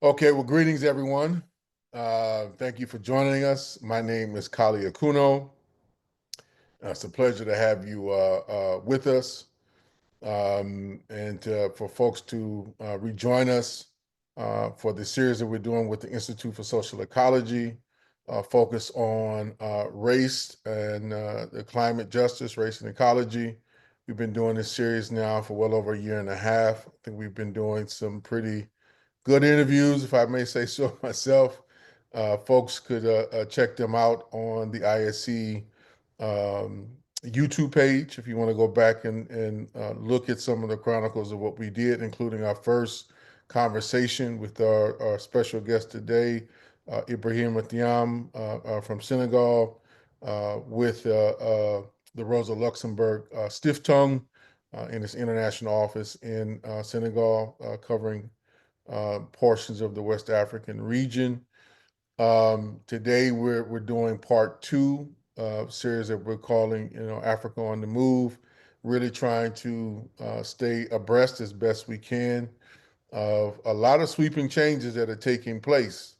Okay, well, greetings, everyone. Thank you for joining us. My name is Kali Akuno. It's a pleasure to have you with us and for folks to rejoin us for the series that we're doing with the Institute for Social Ecology, focus on race and the climate justice, race and ecology. We've been doing this series now for well over a year and a half. I think we've been doing some pretty good interviews, if I may say so myself. Folks could check them out on the ISC um, YouTube page if you want to go back and look at some of the chronicles of what we did, including our first conversation with our special guest today, Ibrahima Thiam from Senegal, with the Rosa Luxemburg Stiftung in its international office in Senegal, covering portions of the West African region. Today we're doing part two of a series that we're calling, Africa on the Move, really trying to stay abreast as best we can of a lot of sweeping changes that are taking place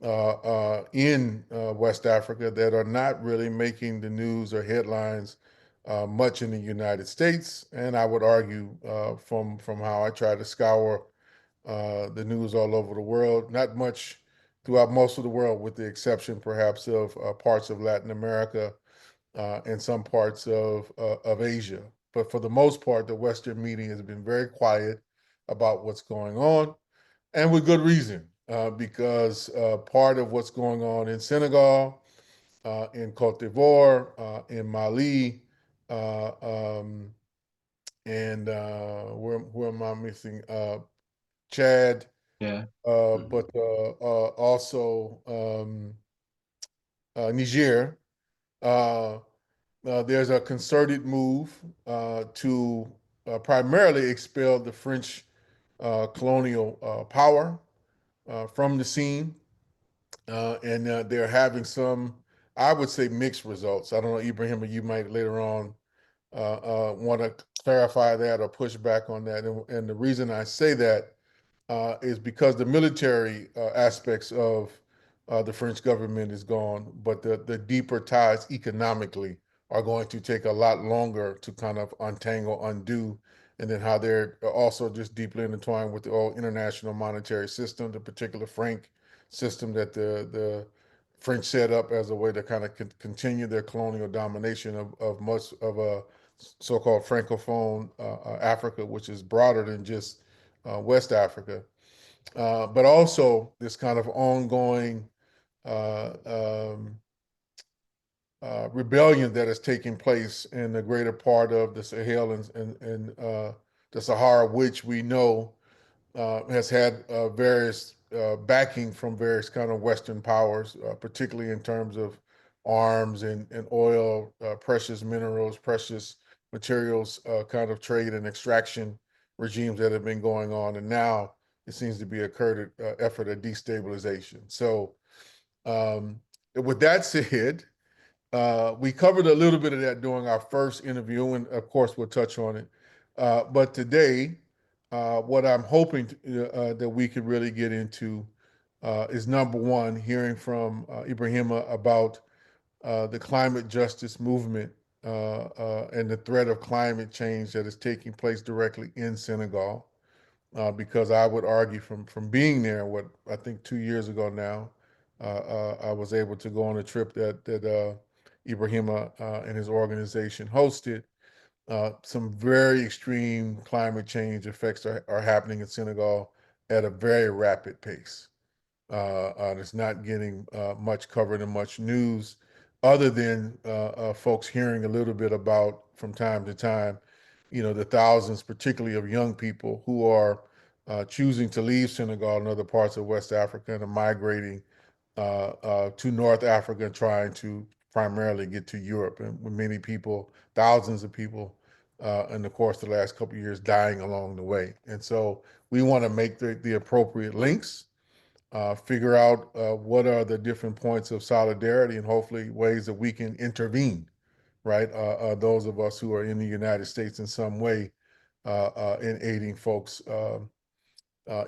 in West Africa that are not really making the news or headlines much in the United States. And I would argue from how I try to scour the news all over the world, not much throughout most of the world, with the exception perhaps of parts of Latin America and some parts of Asia. But for the most part, the Western media has been very quiet about what's going on, and with good reason, because part of what's going on in Senegal, in Cote d'Ivoire, in Mali, uh, um, and where am I missing? Chad, Yeah. but also Niger. Uh, there's a concerted move to primarily expel the French colonial power from the scene, and they're having some, I would say, mixed results. I don't know, Ibrahim, you might later on want to clarify that or push back on that. And the reason I say that is because the military aspects of the French government is gone, but the deeper ties economically are going to take a lot longer to kind of untangle, undo, and then how they're also just deeply intertwined with the whole international monetary system, the particular franc system that the French set up as a way to kind of continue their colonial domination of much of a so-called francophone Africa, which is broader than just West Africa, but also this kind of ongoing uh, um, rebellion that is taking place in the greater part of the Sahel and the Sahara, which we know has had various backing from various kind of Western powers, particularly in terms of arms and oil, precious minerals, precious materials, kind of trade and extraction regimes that have been going on. And now it seems to be a current effort of destabilization. So, um, with that said, we covered a little bit of that during our first interview, and of course, we'll touch on it. But today, what I'm hoping that we could really get into is number one, hearing from Ibrahima about the climate justice movement and the threat of climate change that is taking place directly in Senegal. Because I would argue from being there, what I think 2 years ago now, I was able to go on a trip that Ibrahima and his organization hosted. Some very extreme climate change effects are happening in Senegal at a very rapid pace. It's not getting much covered and much news, other than folks hearing a little bit about from time to time, the thousands, particularly of young people who are choosing to leave Senegal and other parts of West Africa and are migrating to North Africa, trying to primarily get to Europe. And with many people, thousands of people in the course of the last couple of years dying along the way. And so we want to make the appropriate links, figure out what are the different points of solidarity and hopefully ways that we can intervene, right? Those of us who are in the United States in some way in aiding folks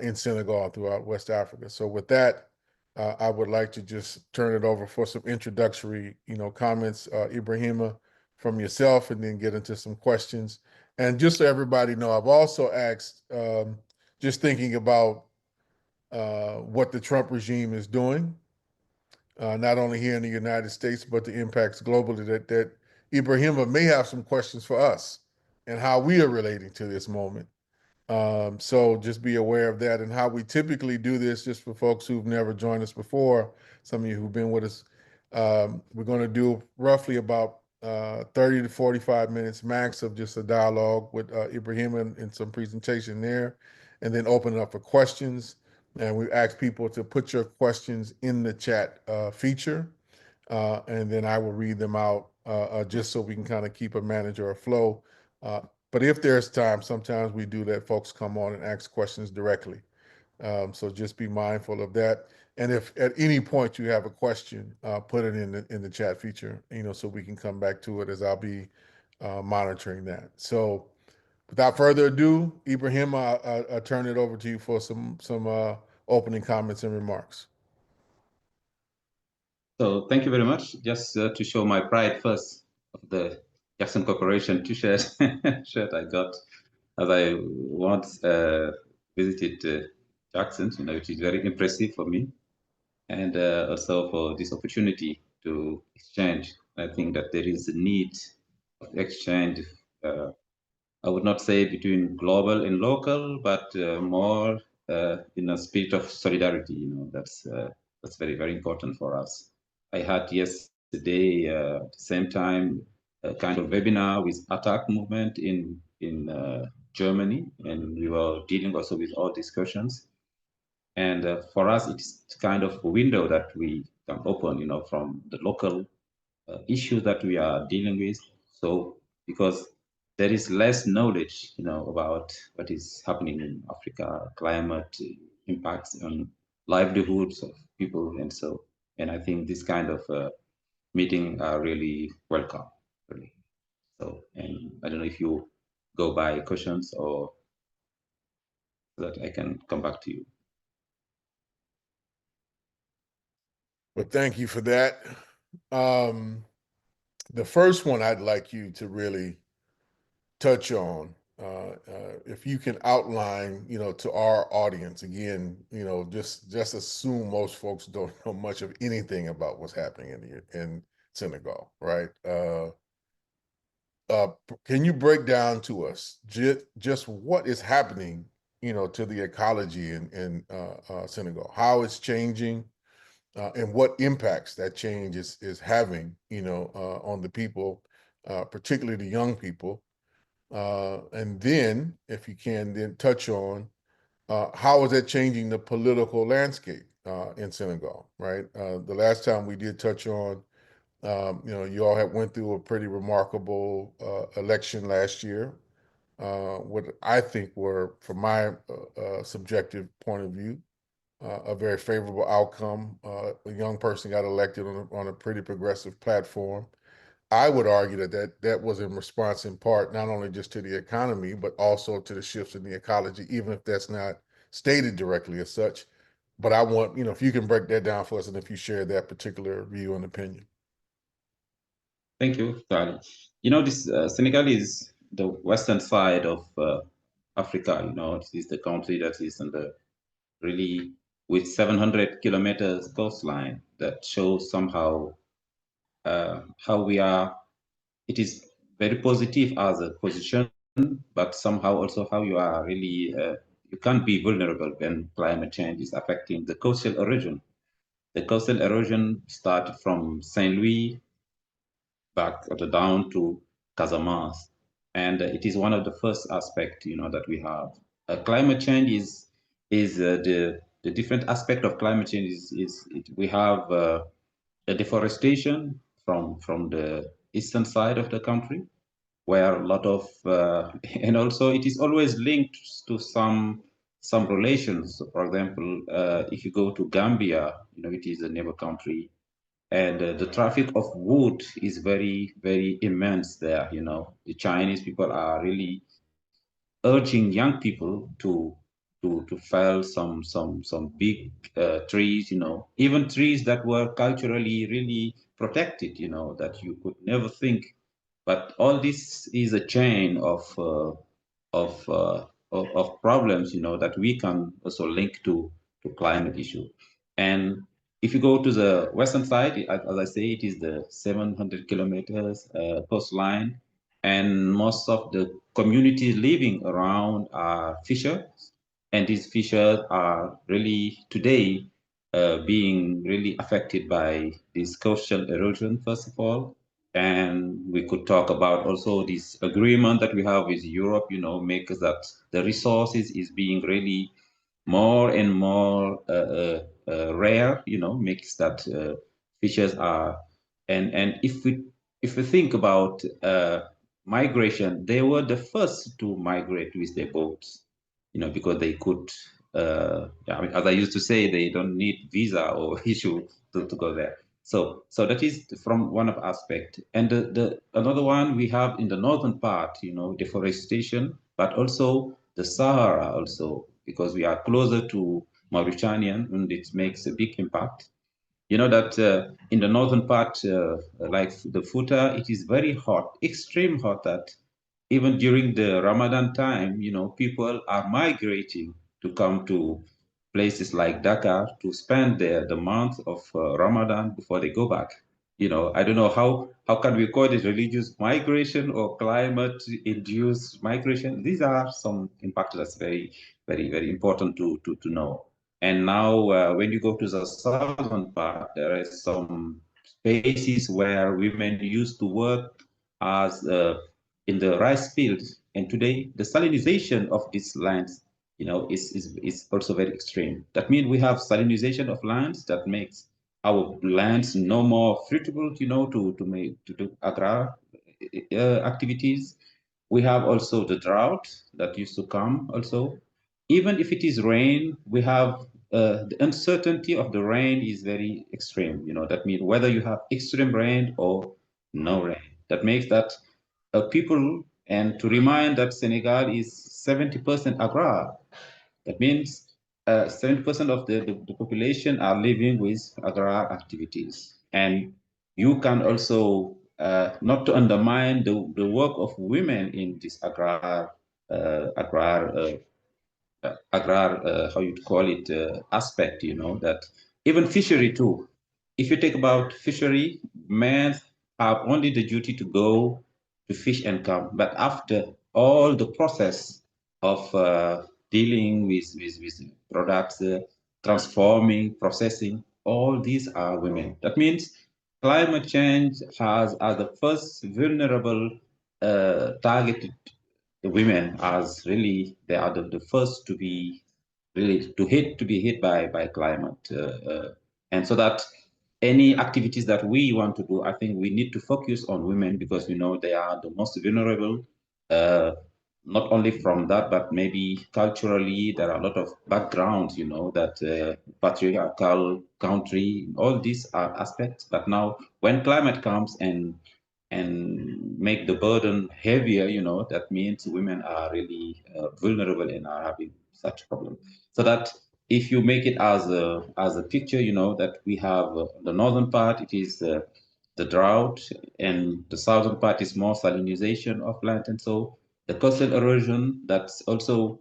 in Senegal and throughout West Africa. So with that, I would like to just turn it over for some introductory, comments, Ibrahima, from yourself, and then get into some questions. And just so everybody know, I've also asked, just thinking about what the Trump regime is doing, not only here in the United States, but the impacts globally, that Ibrahima may have some questions for us and how we are relating to this moment. So just be aware of that and how we typically do this, just for folks who've never joined us before, some of you who've been with us. We're going to do roughly about 30 to 45 minutes max of just a dialogue with Ibrahim and some presentation there, and then open it up for questions. And we ask people to put your questions in the chat feature, and then I will read them out just so we can kind of keep a manager of flow. But if there's time, sometimes we do let folks come on and ask questions directly. So just be mindful of that. And if at any point you have a question, put it in the chat feature, so we can come back to it, as I'll be monitoring that. So without further ado, Ibrahim, I turn it over to you for some opening comments and remarks. So thank you very much. Just to show my pride first of the Jackson Corporation t-shirt shirt I got, as I once visited Jackson, which is very impressive for me, and also for this opportunity to exchange. I think that there is a need of exchange. I would not say between global and local, but more in a spirit of solidarity. That's very, very important for us. I had yesterday at the same time a kind of webinar with attack movement in Germany, and we were dealing also with all discussions. And for us, it's kind of a window that we can open, from the local issues that we are dealing with. So because there is less knowledge, about what is happening in Africa, climate impacts on livelihoods of people, and I think this kind of meeting are really welcome, really. So, and I don't know if you go by questions or that I can come back to you. Well, thank you for that. The first one I'd like you to really touch on, if you can outline, to our audience again, just assume most folks don't know much of anything about what's happening in Senegal, right? Can you break down to us just what is happening, to the ecology in Senegal, how it's changing, and what impacts that change is having, on the people, particularly the young people. And then, if you can, then touch on how is that changing the political landscape in Senegal, right? The last time we did touch on, you all had went through a pretty remarkable election last year. What I think were, from my subjective point of view, a very favorable outcome. A young person got elected on a pretty progressive platform. I would argue that was in response in part not only just to the economy, but also to the shifts in the ecology, even if that's not stated directly as such. But I want, if you can break that down for us, and if you share that particular view and opinion. Thank you, Kali. This Senegal is the western side of Africa. It is the country that is on the really with 700 kilometers coastline that shows somehow how we are. It is very positive as a position, but somehow also how you are really, you can't be vulnerable when climate change is affecting the coastal erosion. The coastal erosion started from Saint Louis back down to Casamance. And it is one of the first aspects, that we have. Climate change is the different aspect of climate change we have the deforestation from the eastern side of the country, where a lot of and also it is always linked to some relations. For example, if you go to Gambia, it is a neighbor country, and the traffic of wood is very, very immense there. The Chinese people are really urging young people to to fell some big trees, even trees that were culturally really protected, that you could never think. But all this is a chain of problems, that we can also link to climate issue. And if you go to the western side, as I say, it is the 700 kilometers coastline, and most of the communities living around are fishers, and these fishers are really today being really affected by this coastal erosion, first of all. And we could talk about also this agreement that we have with Europe, makes that the resources is being really more and more rare, makes that fishes are, and if we think about migration, they were the first to migrate with their boats, because they could, I mean, as I used to say, they don't need visa or issue to go there. So that is from one of aspect. And the another one we have in the northern part, deforestation, but also the Sahara also, because we are closer to Mauritania, and it makes a big impact. You know that in the northern part, like the Futa, it is very hot, extreme hot, that even during the Ramadan time, people are migrating to come to places like Dakar to spend the month of Ramadan before they go back. I don't know how can we call it religious migration or climate induced migration. These are some impacts that's very, very, very important to know. And now when you go to the southern part, there is some spaces where women used to work as in the rice fields, and today the salinization of these lands, is also very extreme. That means we have salinization of lands that makes our lands no more fruitable, to do agrar activities. We have also the drought that used to come also. Even if it is rain, we have the uncertainty of the rain is very extreme. That means whether you have extreme rain or no rain. That makes that people, and to remind that Senegal is 70% agrar. That means 70% of the population are living with agrar activities. And you can also, not to undermine the work of women in this how you call it, aspect, that even fishery too. If you think about fishery, men have only the duty to go to fish and come. But after all the process of dealing with products, transforming, processing, all these are women. That means climate change has as the first vulnerable targeted the women, as really they are the first to be really to be hit by climate, and so that any activities that we want to do, I think we need to focus on women, because we know they are the most vulnerable. Not only from that, but maybe culturally there are a lot of backgrounds, that patriarchal country, all these are aspects. But now when climate comes and make the burden heavier, that means women are really vulnerable and are having such problem. So that if you make it as a picture, that we have the northern part, it is the drought, and the southern part is more salinization of land, and so the coastal erosion that's also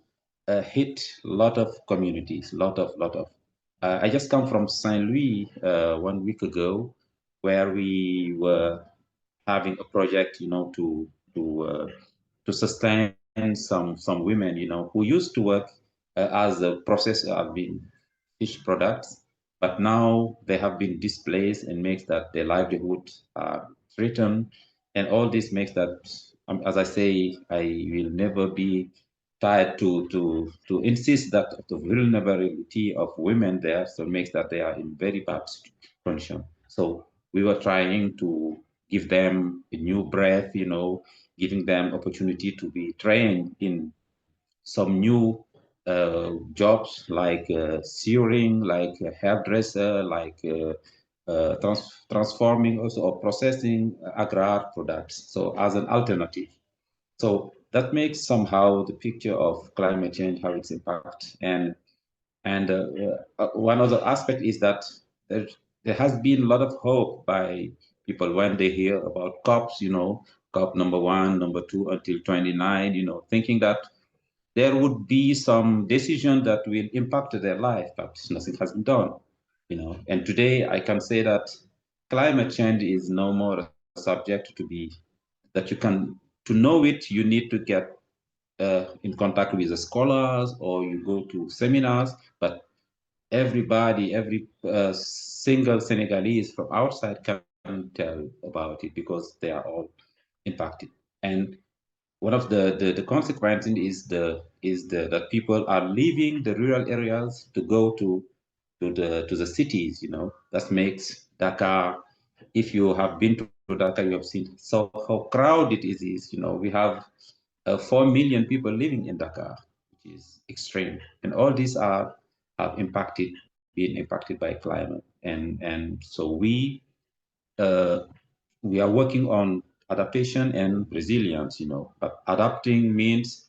hit a lot of communities, lot of. I just come from Saint Louis 1 week ago, where we were having a project, to sustain some women, who used to work as a processor of being fish products, but now they have been displaced, and makes that their livelihood are threatened, and all this makes that, as I say, I will never be tired to insist that the vulnerability of women there, so makes that they are in very bad condition. So we were trying to give them a new breath, giving them opportunity to be trained in some new jobs, like sewing, like a hairdresser, like transforming also or processing agrar products. So as an alternative. So that makes somehow the picture of climate change, how it's impact. And one other aspect is that there has been a lot of hope by people when they hear about COPs, COP number 1, number 2 until 29, thinking that there would be some decision that will impact their life, but nothing has been done. And today I can say that climate change is no more a subject to be that you can to know it. You need to get in contact with the scholars or you go to seminars, but everybody, every single Senegalese from outside can tell about it because they are all impacted. And one of the consequences is that people are leaving the rural areas to go to the cities. That makes Dakar. If you have been to Dakar, you have seen how crowded it is. We have 4 million people living in Dakar, which is extreme, and all these have been impacted by climate, and so uh, we are working on adaptation and resilience. But adapting means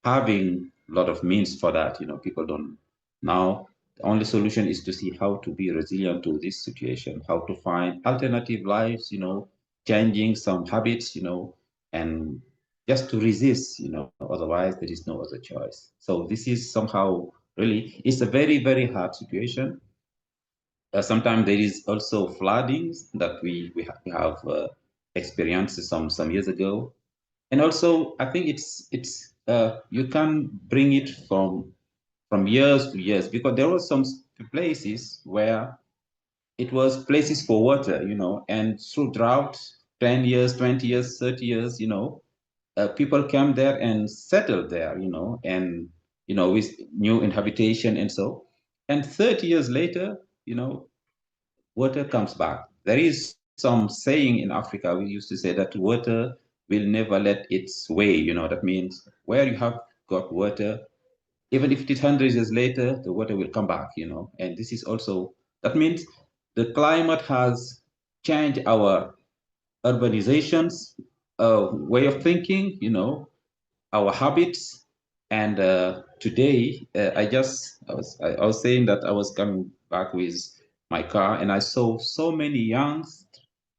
having a lot of means for that. People don't now. The only solution is to see how to be resilient to this situation, how to find alternative lives. Changing some habits. And just to resist. Otherwise there is no other choice. So this is somehow really it's a very very hard situation. Sometimes there is also floodings that we have experienced some years ago, and also I think it's you can bring it from years to years because there were some places where it was places for water, and through drought, 10 years, 20 years, 30 years, people came there and settled there, and with new inhabitation and so, and 30 years later, water comes back. There is some saying in Africa, we used to say that water will never let its way. That means where you have got water, even if it is 100 years later, the water will come back, And this is also, that means the climate has changed our urbanizations, way of thinking, our habits. And today, I was saying that I was coming back with my car, and I saw so many youngs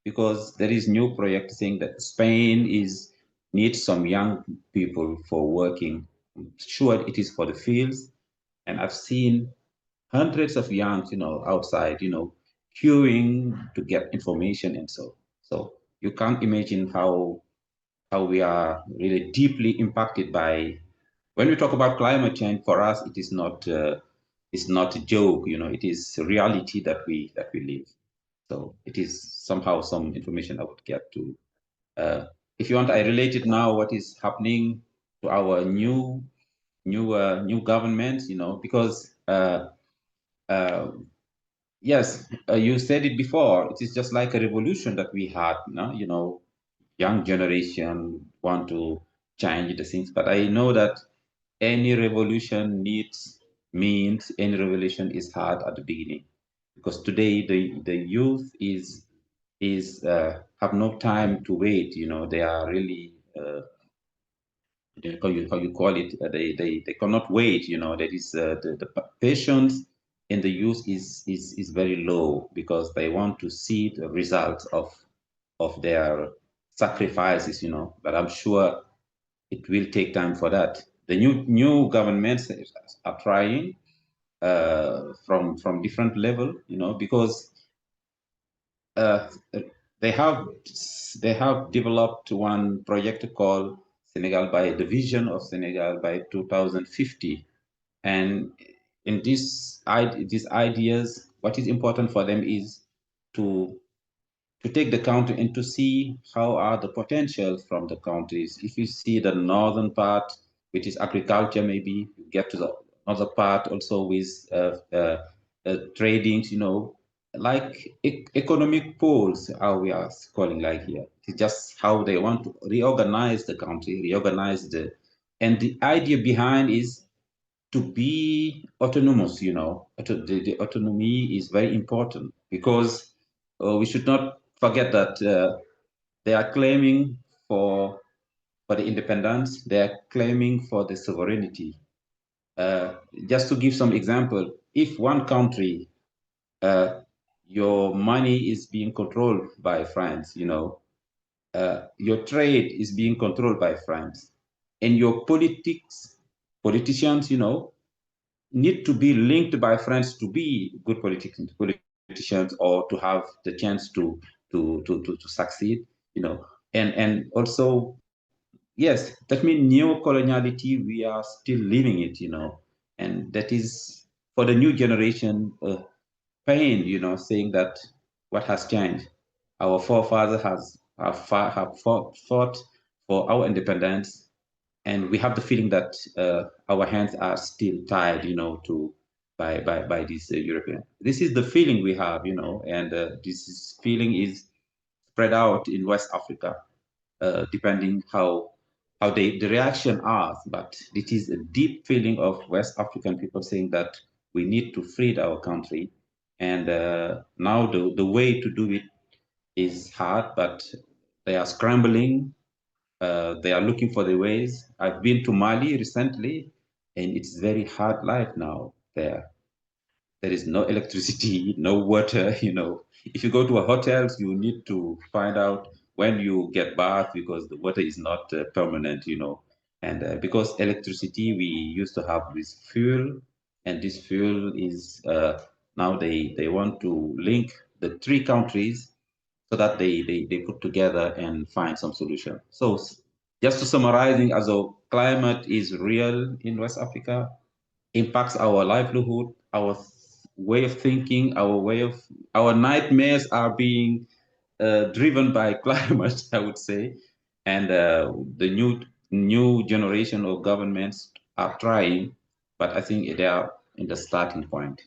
because there is new project saying that Spain needs some young people for working. I'm sure it is for the fields, and I've seen hundreds of youngs, outside, queuing to get information and so. So you can't imagine how we are really deeply impacted by when we talk about climate change. For us it is not it's not a joke, it is reality that we live. So it is somehow some information I would get to if you want. I relate it now what is happening to our new government, because uh, yes, you said it before, it is just like a revolution that we had now, young generation want to change the things. But I know that any revolution needs means, any revolution is hard at the beginning, because today the youth is have no time to wait. They are really how you call it, they cannot wait. That is the patience in the youth is very low because they want to see the results of their sacrifices. But I'm sure it will take time for that. The new governments are trying from different level, because uh, they have they have developed one project called Senegal by the vision of Senegal by 2050, and in these ideas, what is important for them is to take the country and to see how are the potentials from the countries. If you see the northern part, which is agriculture, maybe you get to the other part also with trading, like economic poles, how we are calling like here. It's just how they want to reorganize the country, and the idea behind is to be autonomous. The autonomy is very important because we should not forget that they are claiming for for the independence. They are claiming for the sovereignty. Just to give some example, if one country, your money is being controlled by France, your trade is being controlled by France, and your politicians, need to be linked by France to be good politicians or to have the chance to succeed, and also, yes, that means neo-coloniality, we are still living it, and that is for the new generation pain, saying that what has changed. Our forefathers have fought for our independence, and we have the feeling that our hands are still tied, to by this European. This is the feeling we have, and feeling is spread out in West Africa, depending how the reaction are. But it is a deep feeling of West African people saying that we need to free our country, and now the way to do it is hard, but they are scrambling. They are looking for the ways. I've been to Mali recently, and it's very hard life now there. There is no electricity, no water. If you go to a hotel, you need to find out when you get bath because the water is not permanent. And because electricity we used to have this fuel, and this fuel is now they want to link the three countries so that they put together and find some solution. So just to summarizing, as a climate is real in West Africa, impacts our livelihood, our way of thinking, our nightmares are being driven by climate, I would say, and the new generation of governments are trying, but I think they are in the starting point.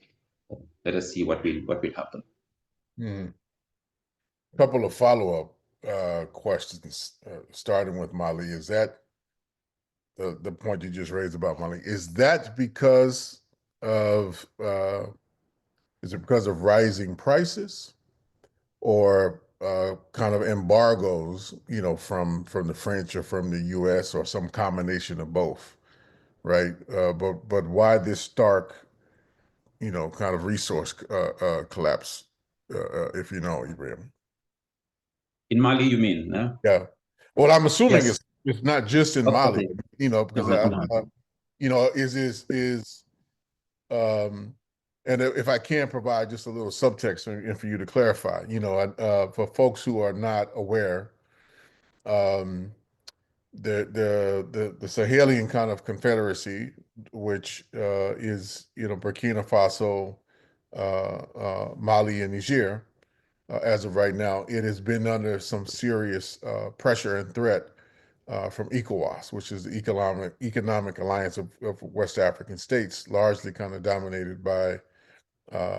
Let us see what will happen. Couple of follow-up questions, starting with Mali. Is that the point you just raised about Mali? Is that because of is it because of rising prices, or kind of embargoes, from the French or from the U.S., or some combination of both, right? But why this stark, kind of resource collapse, if you know, Ibrahim? In Mali, you mean? No? Yeah. Well, I'm assuming Yes. it's not just in Mali, Okay. because is um, and if I can provide just a little subtext and for you to clarify, for folks who are not aware, um, the Sahelian kind of confederacy, which is Burkina Faso, Mali, and Niger. As of right now, it has been under some serious pressure and threat from ECOWAS, which is the Economic Alliance of West African states, largely kind of dominated by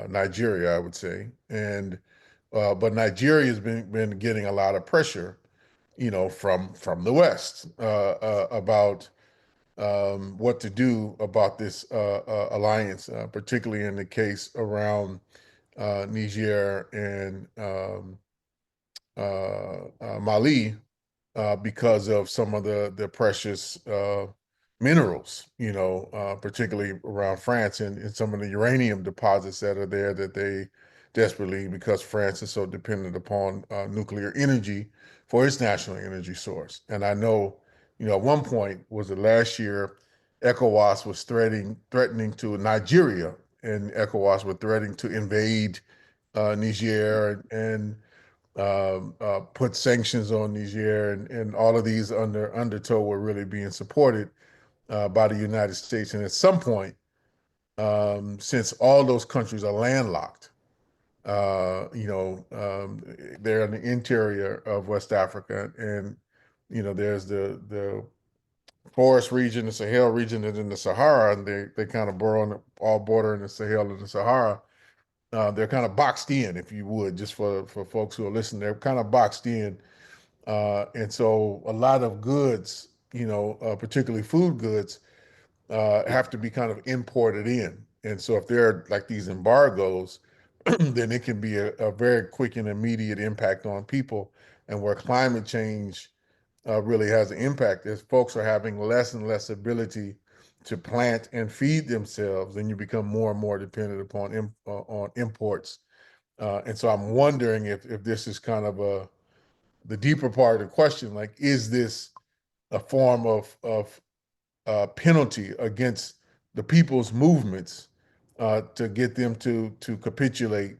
Nigeria, I would say. And but Nigeria has been getting a lot of pressure, from the West, about what to do about this alliance, particularly in the case around Niger and Mali, because of some of the precious minerals, particularly around France, and some of the uranium deposits that are there, that they desperately, because France is so dependent upon nuclear energy for its national energy source. And I know, at one point, was it last year, ECOWAS was threatening to Nigeria, and ECOWAS were threatening to invade Niger, and put sanctions on Niger, and all of these undertow were really being supported by the United States. And at some point, since all those countries are landlocked, they're in the interior of West Africa, and there's the forest region, the Sahel region, and then the Sahara, and they kind of all border in the Sahel and the Sahara. They're kind of boxed in, if you would, just for folks who are listening. They're kind of boxed in, and so a lot of goods, particularly food goods, have to be kind of imported in. And so if there are like these embargoes, then it can be a very quick and immediate impact on people. And where climate change really has an impact. As folks are having less and less ability to plant and feed themselves, then you become more and more dependent upon on imports. And so I'm wondering if this is kind of the deeper part of the question, like, is this a form of penalty against the people's movements to get them to capitulate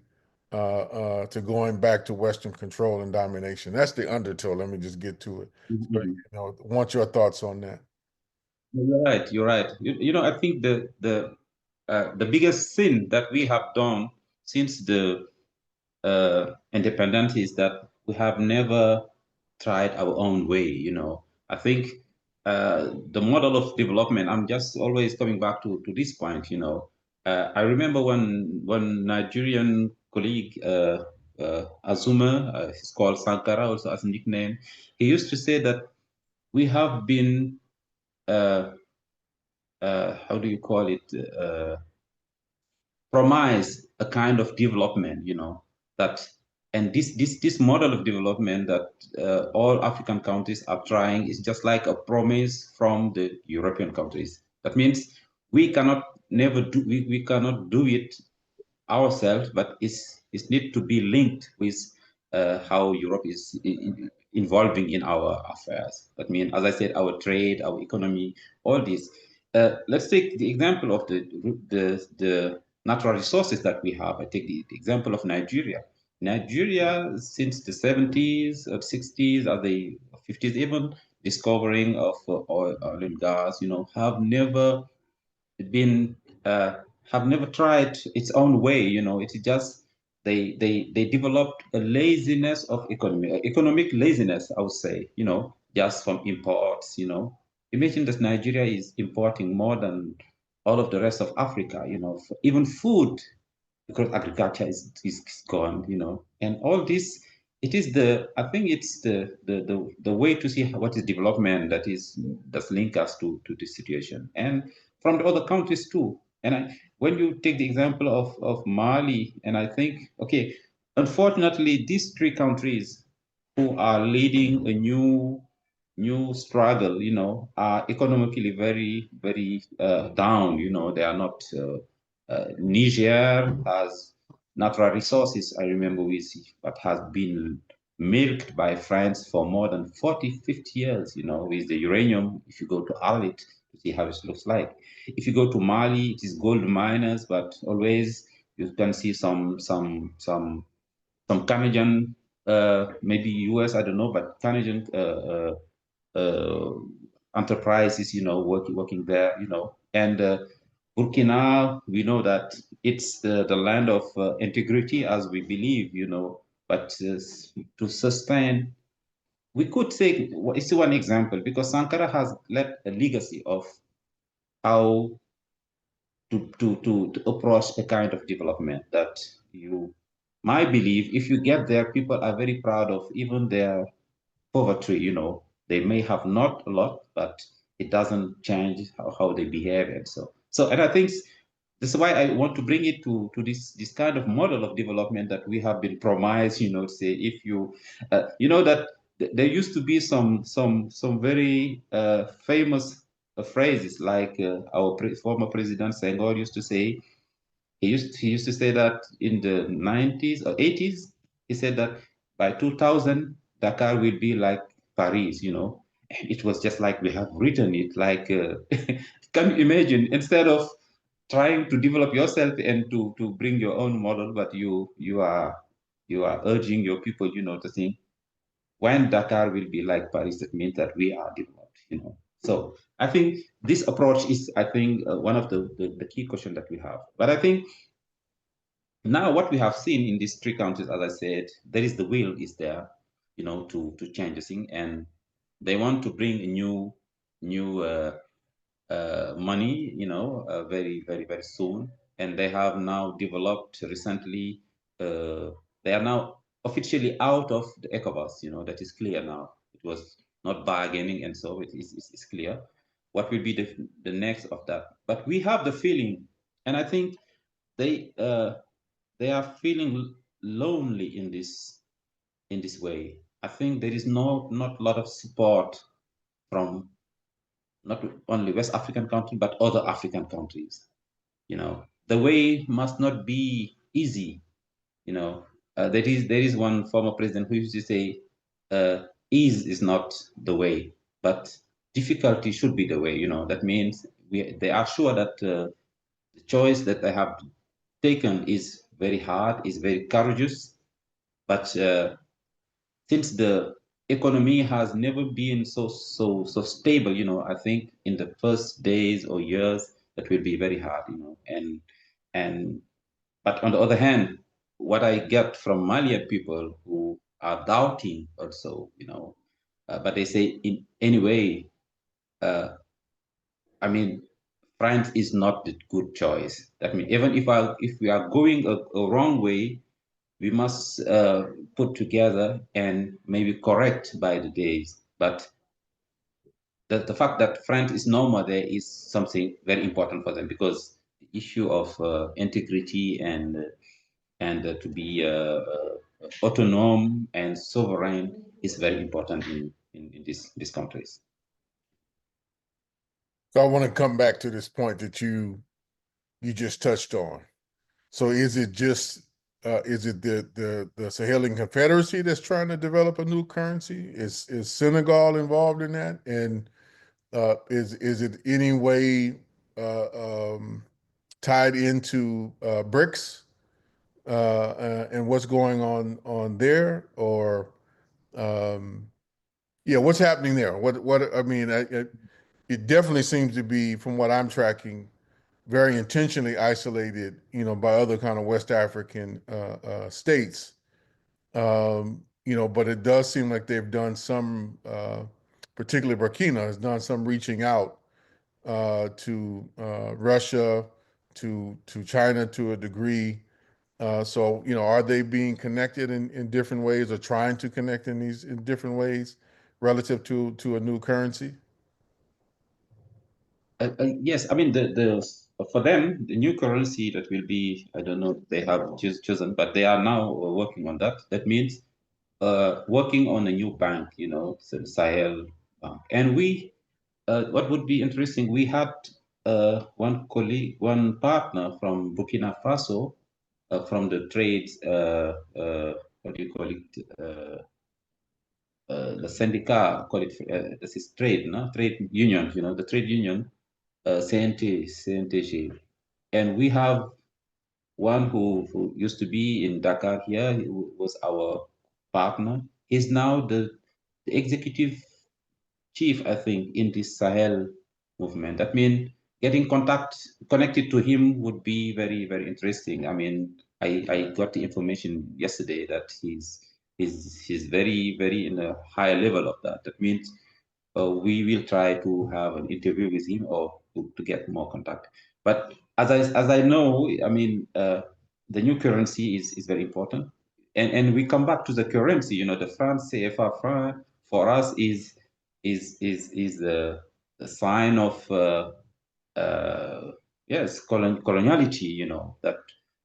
to going back to Western control and domination? That's the undertow. Let me just get to it. So, want your thoughts on that? You're right. You're right. I think the biggest sin that we have done since the independence is that we have never tried our own way. I think the model of development. I'm just always coming back to this point. I remember when Nigerian colleague Azuma, he's called Sankara also as a nickname. He used to say that we have been how do you call it? Promise a kind of development, that and this model of development that all African countries are trying is just like a promise from the European countries. That means we cannot do it ourselves, but it's need to be linked with how Europe is involving in our affairs. That means, as I said, our trade, our economy, all this. Let's take the example of the natural resources that we have. I take the example of Nigeria. Nigeria, since the 70s or 60s or the 50s, even discovering of oil and gas, been uh, have never tried its own way. It's just they developed a laziness of economic laziness, I would say. Just from imports. Imagine that Nigeria is importing more than all of the rest of Africa. Even food, because agriculture is gone, and all this. It is I think it's the way to see what is development that's link us to this situation, and from the other countries too. And when you take the example of Mali, and I think, okay, unfortunately, these three countries who are leading a new struggle, are economically very, very down. They are not. Niger has natural resources, I remember, but has been milked by France for more than 40, 50 years, with the uranium. If you go to Arlit to see how it looks like. If you go to Mali, it is gold miners, but always you can see some Canadian, maybe US, I don't know, but Canadian enterprises, working there, and Burkina, we know that it's the land of integrity, as we believe, but to sustain, we could say, it's one example, because Sankara has left a legacy of how to approach a kind of development that my belief, if you get there, people are very proud of even their poverty. They may have not a lot, but it doesn't change how they behave. And and I think this is why I want to bring it to this kind of model of development that we have been promised. Say, if you that there used to be some very famous phrases, like our former president Senghor used to say. He used to say that in the 90s or 80s, he said that by 2000 Dakar will be like Paris. And it was just like we have written it. Like, can you imagine, instead of trying to develop yourself and to bring your own model, but you are urging your people, to think, when Dakar will be like Paris, that means that we are developed. So I think this approach is, I think, one of the key questions that we have. But I think now what we have seen in these three countries, as I said, there is the will is there, to change the thing, and they want to bring a new money, very, very, very soon. And they have now developed recently. They are now officially out of the ECOWAS. That is clear now. It was not bargaining, and so it's clear what will be the next of that. But we have the feeling, and I think they uh, they are feeling lonely in this way. I think there is not a lot of support from not only West African countries, but other African countries. The way must not be easy. There is one former president who used to say, ease is not the way, but difficulty should be the way. That means they are sure that the choice that they have taken is very hard, is very courageous, but since the economy has never been so stable, I think in the first days or years that will be very hard, and but on the other hand, what I get from Malian people who are doubting also, but they say in any way, I mean, France is not the good choice. That means even if we are going a wrong way, we must put together and maybe correct by the days. But the fact that France is no more there is something very important for them, because the issue of integrity and to be autonomous and sovereign is very important in these countries. So I want to come back to this point that you just touched on. So is it just is it the Sahelian Confederacy that's trying to develop a new currency? Is Senegal involved in that? And is it any way tied into BRICS and what's going on there? Or yeah, what's happening there? What I mean, it definitely seems to be, from what I'm tracking, very intentionally isolated, by other kind of West African states. But it does seem like they've done some, particularly Burkina has done some reaching out to Russia, to China to a degree. So, are they being connected in different ways, or trying to connect in different ways relative to a new currency? Yes, I mean the for them the new currency that will be, I don't know if they have chosen, but they are now working on that. That means working on a new bank, so the Sahel Bank. And what would be interesting, we had one colleague, one partner from Burkina Faso, from the trade, what do you call it? The syndicat, call it, this is trade, no? Trade union, the trade union, CNTG. And we have one who used to be in Dakar here, who was our partner. He's now the executive chief, I think, in this Sahel movement. That means getting connected to him would be very, very interesting. I mean, I got the information yesterday that he's very, very in a high level of that. That means we will try to have an interview with him, or to get more contact. But as I know, I mean, the new currency is very important, and we come back to the currency. The franc CFA franc for us is a sign of yes, coloniality. That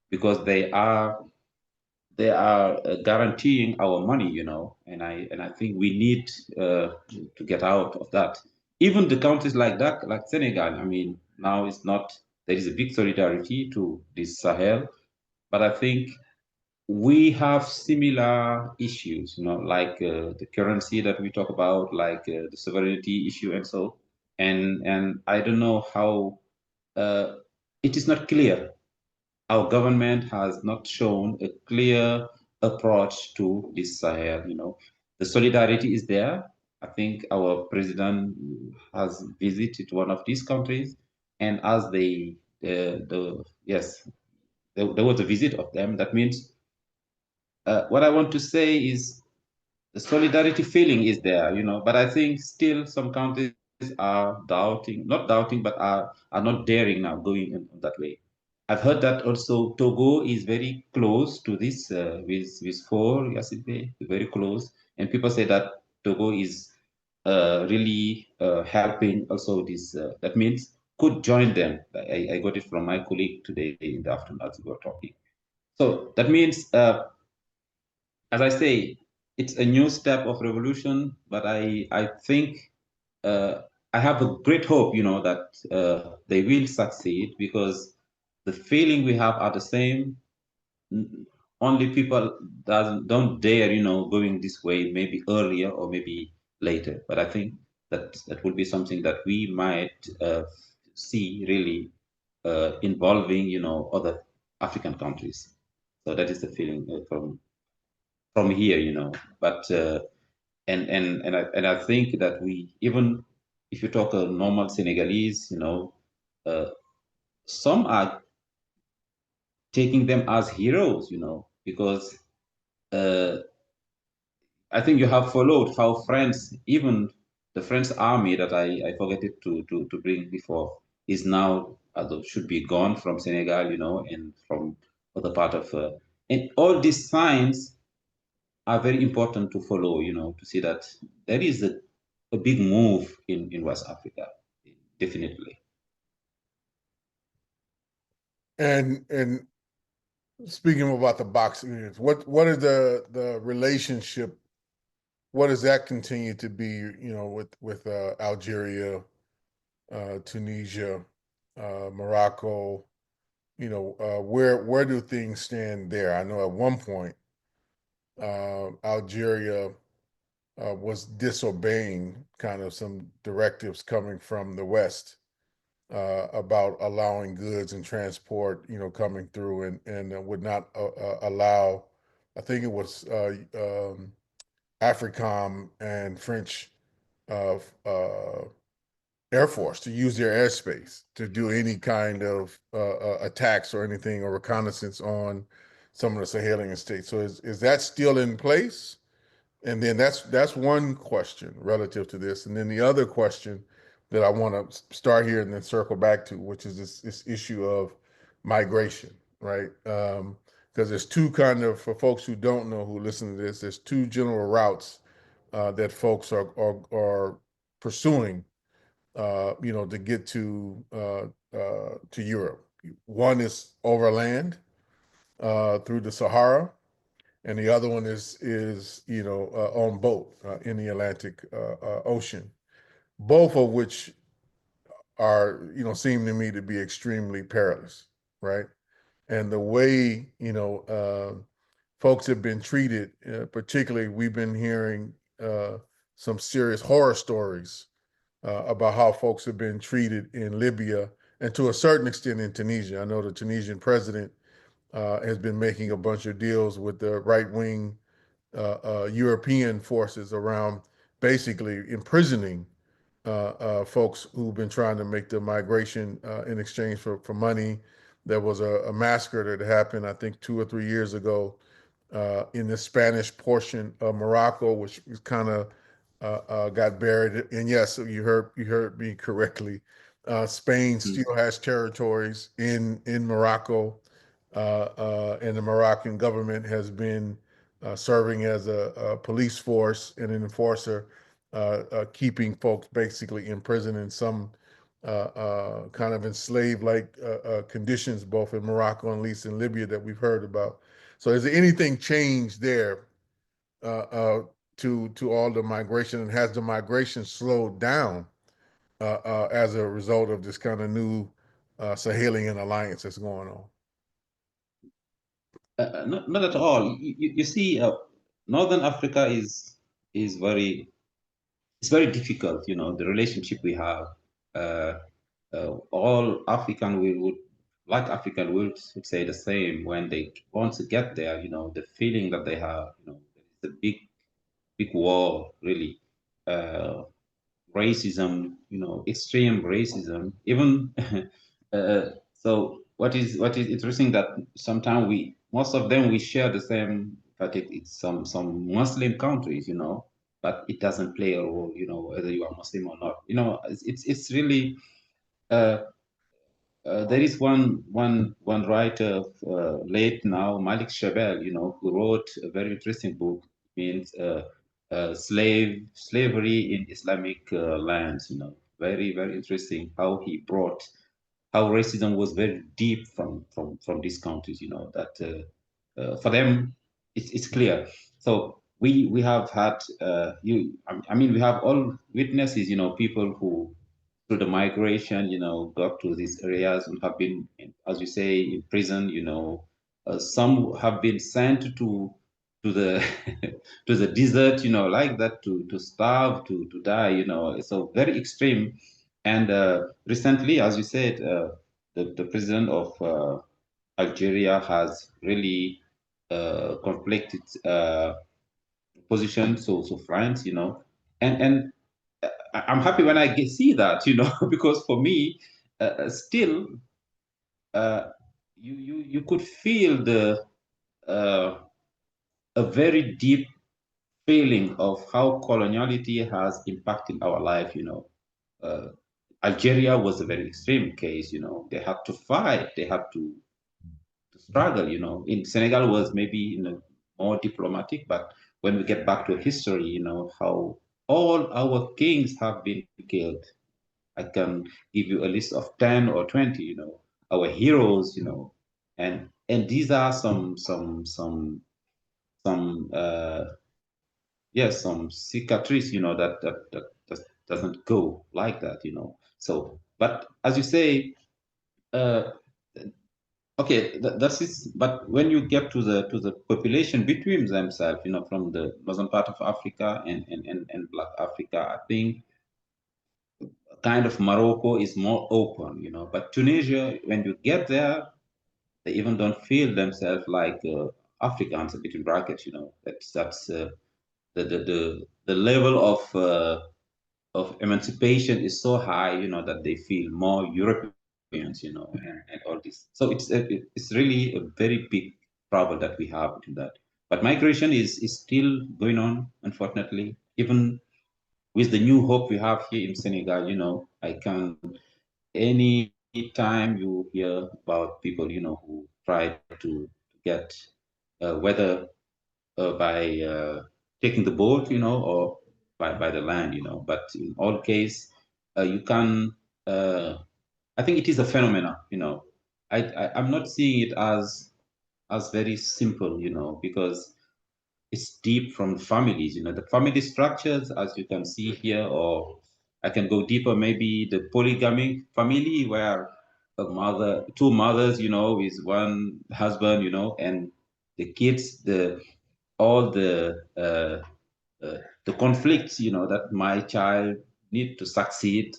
because they are guaranteeing our money, and I think we need to get out of that. Even the countries like that, like Senegal, I mean, now it's not, there is a big solidarity to this Sahel, but I think we have similar issues, like the currency that we talk about, like the sovereignty issue, and so. And I don't know how it is not clear. Our government has not shown a clear approach to this Sahel. The solidarity is there. I think our president has visited one of these countries, and as yes, there was a visit of them. That means what I want to say is the solidarity feeling is there, but I think still some countries are doubting, not doubting, but are not daring now going in that way. I've heard that also Togo is very close to this with four yesterday, very close, and people say that Togo is really helping also this. That means could join them. I got it from my colleague today in the afternoon as we were talking. So that means, as I say, it's a new step of revolution, but I think I have a great hope, that they will succeed, because the feeling we have are the same. Only people don't dare, going this way, maybe earlier or maybe later. But I think that would be something that we might see really involving, other African countries. So that is the feeling from here, But and I think that we, even if you talk a normal Senegalese, uh, some are taking them as heroes, because uh, I think you have followed how France, even the French army that I forget it to bring before, is now should be gone from Senegal, and from other part of and all these signs are very important to follow, to see that there is a big move in West Africa, definitely. And speaking about the boxing units, what is the relationship? What does that continue to be? With Algeria, Tunisia, Morocco. Where do things stand there? I know at one point Algeria was disobeying kind of some directives coming from the West about allowing goods and transport, coming through, and would not allow. I think it was AFRICOM and French uh, uh, Air Force to use their airspace to do any kind of attacks or anything or reconnaissance on some of the Sahelian states. So is that still in place? And then that's one question relative to this. And then the other question that I want to start here and then circle back to, which is this issue of migration, right? Because there's two kind of, for folks who don't know, who listen to this, there's two general routes that folks are pursuing, to get to Europe. One is overland through the Sahara, and the other one is on boat in the Atlantic Ocean. Both of which are seem to me to be extremely perilous, right? And the way folks have been treated, particularly we've been hearing some serious horror stories about how folks have been treated in Libya and to a certain extent in Tunisia. I know the Tunisian president has been making a bunch of deals with the right wing European forces around basically imprisoning folks who've been trying to make the migration in exchange for money. There was a massacre that happened, I think, 2 or 3 years ago in the Spanish portion of Morocco, which kind of got buried. And yes, you heard me correctly. Spain still has territories in Morocco, and the Moroccan government has been serving as a police force and an enforcer, keeping folks basically in prison in some kind of enslaved-like conditions, both in Morocco and at least in Libya that we've heard about. So, has there anything changed there uh, uh, to all the migration, and has the migration slowed down as a result of this kind of new Sahelian alliance that's going on? Not at all. You see, Northern Africa is very, it's very difficult. The relationship we have. Uh, all African would like African would say the same when they want to get there. The feeling that they have. There is a big war really. Racism, extreme racism. Even so, what is interesting that sometimes most of them we share the same. But it's some Muslim countries, but it doesn't play a role, whether you are Muslim or not. It's really there is one writer, late now, Malik Shabel, who wrote a very interesting book. Means slavery in Islamic lands. Very very interesting how he brought how racism was very deep from these countries. That for them it's clear. So we have had I mean, we have all witnesses, people who through the migration, got to these areas and have been, as you say, in prison. Some have been sent to the to the desert, like that, to starve, to die. So very extreme. And recently, as you said, the president of Algeria has really conflicted position. So France, and I'm happy when I see that, because for me, still, uh, you could feel the uh, a very deep feeling of how coloniality has impacted our life. Uh, Algeria was a very extreme case. They had to fight, they had to struggle. In Senegal was maybe more diplomatic, but when we get back to history, how all our kings have been killed. I can give you a list of 10 or 20, our heroes, and these are some yes, some cicatrice, that doesn't go like that. So, but as you say, uh, okay, that's it. But when you get to the population between themselves, from the northern part of Africa and Black Africa, I think kind of Morocco is more open. But Tunisia, when you get there, they even don't feel themselves like Africans, between brackets. That's the level of emancipation is so high, that they feel more Europeans, and all this. So it's really a very big problem that we have in that. But migration is still going on, unfortunately. Even with the new hope we have here in Senegal, I can any time you hear about people, who try to get whether by taking the boat, or by the land, But in all case, you can. I think it is a phenomenon, I'm not seeing it as very simple, because it's deep from families, the family structures, as you can see here, or I can go deeper, maybe the polygamy family where two mothers, with one husband, and the kids, all the conflicts, that my child need to succeed,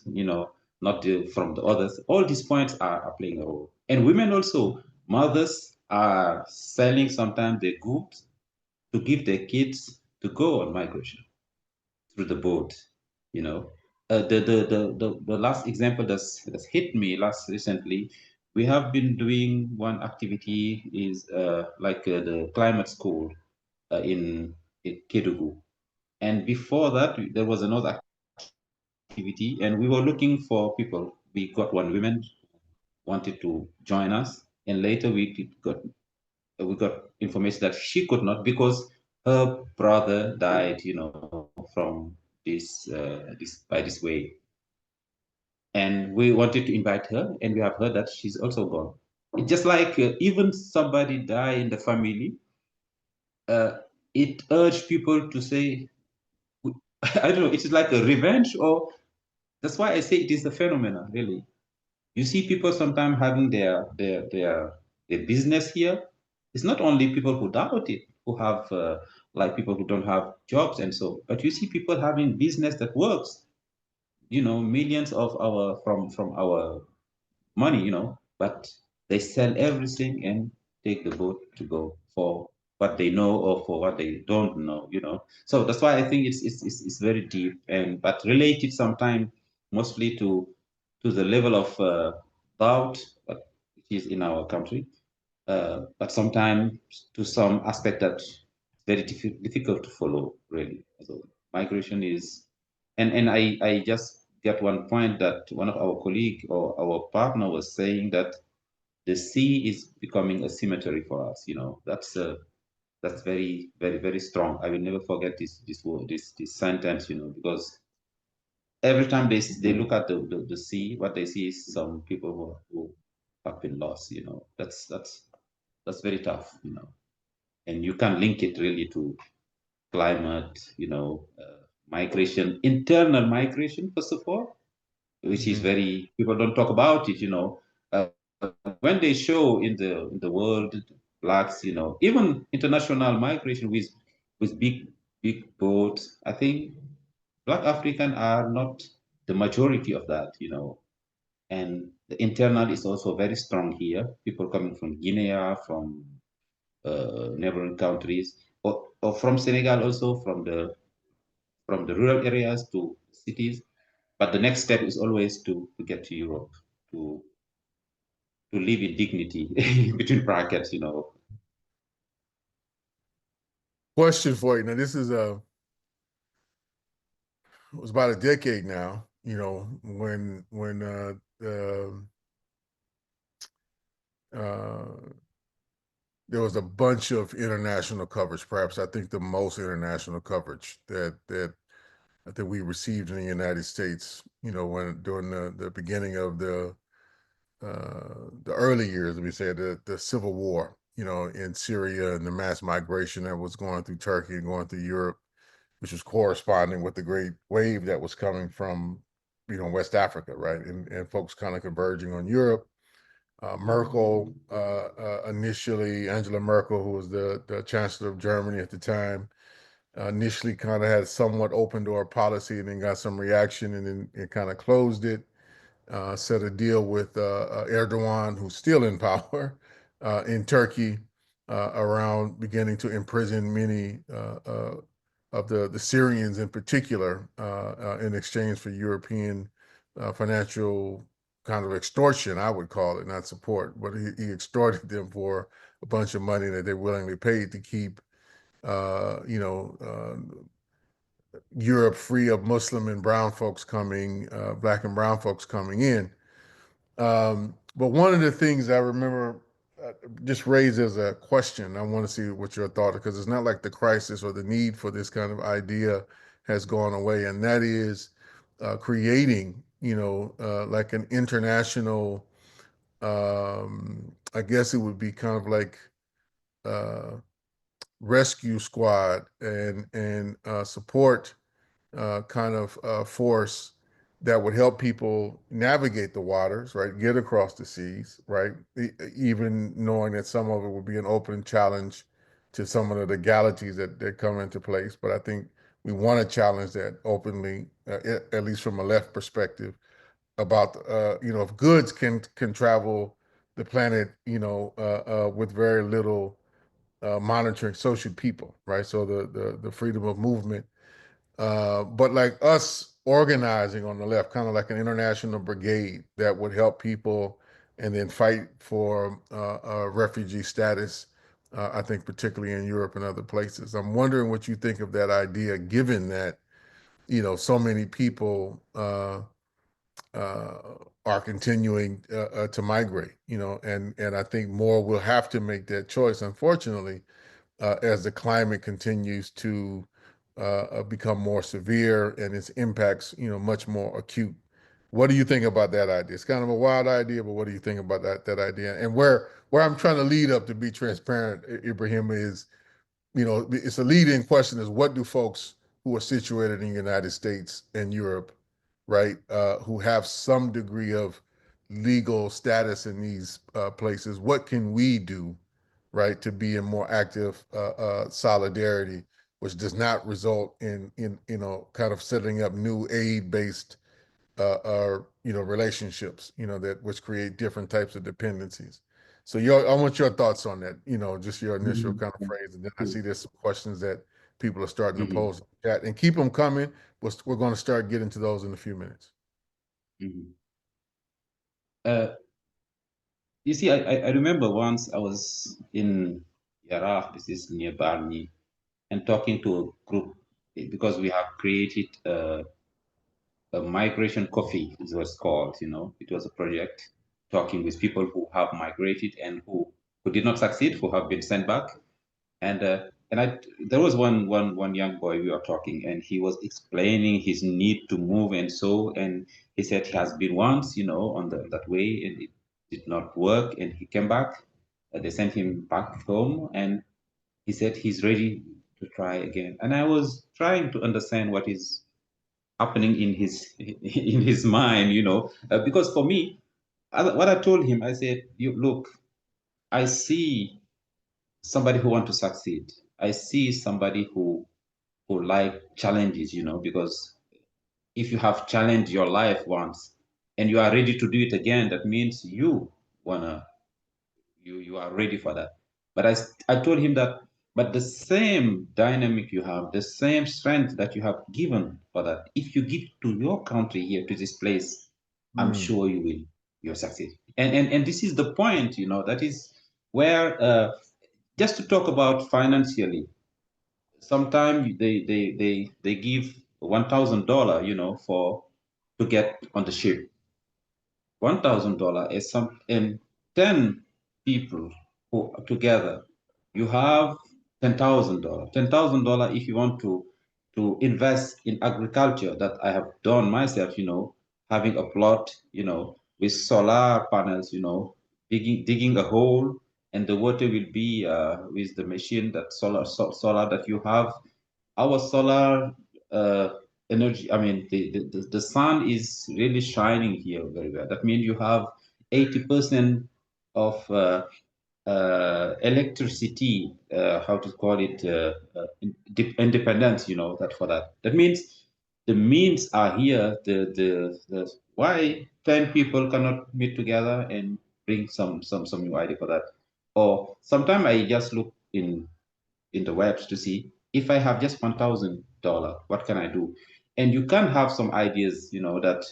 not from the others. All these points are playing a role. And women also, mothers are selling sometimes their goods to give their kids to go on migration through the boat, you know. The last example that's hit me last recently, we have been doing one activity is like the climate school in Kedugu. And before that, there was another activity, and we were looking for people. We got one woman wanted to join us, and later we got information that she could not because her brother died, from this by this way. And we wanted to invite her, and we have heard that she's also gone. It's just like even somebody die in the family, uh, it urged people to say, I don't know, it's like a revenge, or that's why I say it is a phenomenon, really. You see people sometimes having their business here. It's not only people who doubt it, who have like people who don't have jobs and so, but you see people having business that works. Millions of our from our money, but they sell everything and take the boat to go for what they know or for what they don't know. So that's why I think it's very deep and but related sometimes mostly to the level of doubt that is in our country, but sometimes to some aspect that's very difficult to follow, really. So migration is, and I just get one point that one of our colleague or our partner was saying that the sea is becoming a cemetery for us. That's very, very, very strong. I will never forget this word, this sentence, because every time they look at the sea, what they see is some people who have been lost. That's very tough. And you can link it really to climate, migration, internal migration, first of all, which is very, people don't talk about it, uh, when they show in the world blacks, even international migration with big boats, I think Black African are not the majority of that, and the internal is also very strong here. People coming from Guinea, from neighboring countries, or from Senegal, also from the rural areas to cities. But the next step is always to get to Europe, to to live in dignity between brackets. Question for you. Now, this is it was about a decade now, when uh, there was a bunch of international coverage, perhaps I think the most international coverage that I think we received in the United States, when during the beginning of the early years, let me say, the civil war, in Syria, and the mass migration that was going through Turkey and going through Europe, which was corresponding with the great wave that was coming from, West Africa, right? And folks kind of converging on Europe. Merkel, initially, Angela Merkel, who was the chancellor of Germany at the time, initially kind of had somewhat open door policy, and then got some reaction, and then it kind of closed it. Set a deal with Erdogan, who's still in power in Turkey, around beginning to imprison many of the Syrians in particular, in exchange for European financial kind of extortion, I would call it, not support, but he extorted them for a bunch of money that they willingly paid to keep, Europe free of Muslim and brown folks coming, black and brown folks coming in. But one of the things I remember just raised as a question, I want to see what your thought, because it's not like the crisis or the need for this kind of idea has gone away, and that is creating, like an international, I guess it would be kind of like uh, rescue squad and support kind of force that would help people navigate the waters, right? Get across the seas, right? Even knowing that some of it would be an open challenge to some of the legalities that come into place. But I think we want to challenge that openly, at least from a left perspective, about, if goods can travel the planet, with very little monitoring, so should people, right? So the freedom of movement, but like us organizing on the left, kind of like an international brigade that would help people and then fight for refugee status, I think particularly in Europe and other places. I'm wondering what you think of that idea, given that, so many people uh, are continuing to migrate, and I think more will have to make that choice, unfortunately, as the climate continues to become more severe and its impacts, much more acute. What do you think about that idea? It's kind of a wild idea, but what do you think about that idea? And where I'm trying to lead up, to be transparent, Ibrahim, is, it's a lead-in question, is what do folks who are situated in the United States and Europe, right, who have some degree of legal status in these places, what can we do, right, to be in more active solidarity, which does not result in kind of setting up new aid-based relationships, that which create different types of dependencies. So I want your thoughts on that, just your initial kind of phrase, and then I see there's some questions that people are starting to pose in the chat, and keep them coming. We're going to start getting to those in a few minutes. You see, I remember once I was in Yaraf, this is near Barni, and talking to a group, because we have created a migration coffee, it was called. It was a project talking with people who have migrated and who did not succeed, who have been sent back. And there was one young boy, we were talking, and he was explaining his need to move, and he said he has been once, on that way, and it did not work, and he came back. They sent him back home, and he said he's ready try again. And I was trying to understand what is happening in his mind, because for me, what I told him, I said, "You look, I see somebody who want to succeed. I see somebody who like challenges, because if you have challenged your life once and you are ready to do it again, that means you are ready for that." But I told him that, but the same dynamic you have, the same strength that you have given for that, if you give to your country here, to this place, I'm sure you'll succeed. And this is the point, that is where, just to talk about financially, sometimes they give $1,000, for to get on the ship. $1,000 is some, and 10 people who together, you have $10,000. $10,000 if you want to invest in agriculture, that I have done myself, having a plot, with solar panels, digging a hole, and the water will be with the machine, that solar that you have. Our solar energy, I mean, the sun is really shining here very well. That means you have 80% of electricity, how to call it, independence, that for that. That means the means are here. Why 10 people cannot meet together and bring some new idea for that? Or sometimes I just look in the webs to see, if I have just $1,000, what can I do? And you can have some ideas, that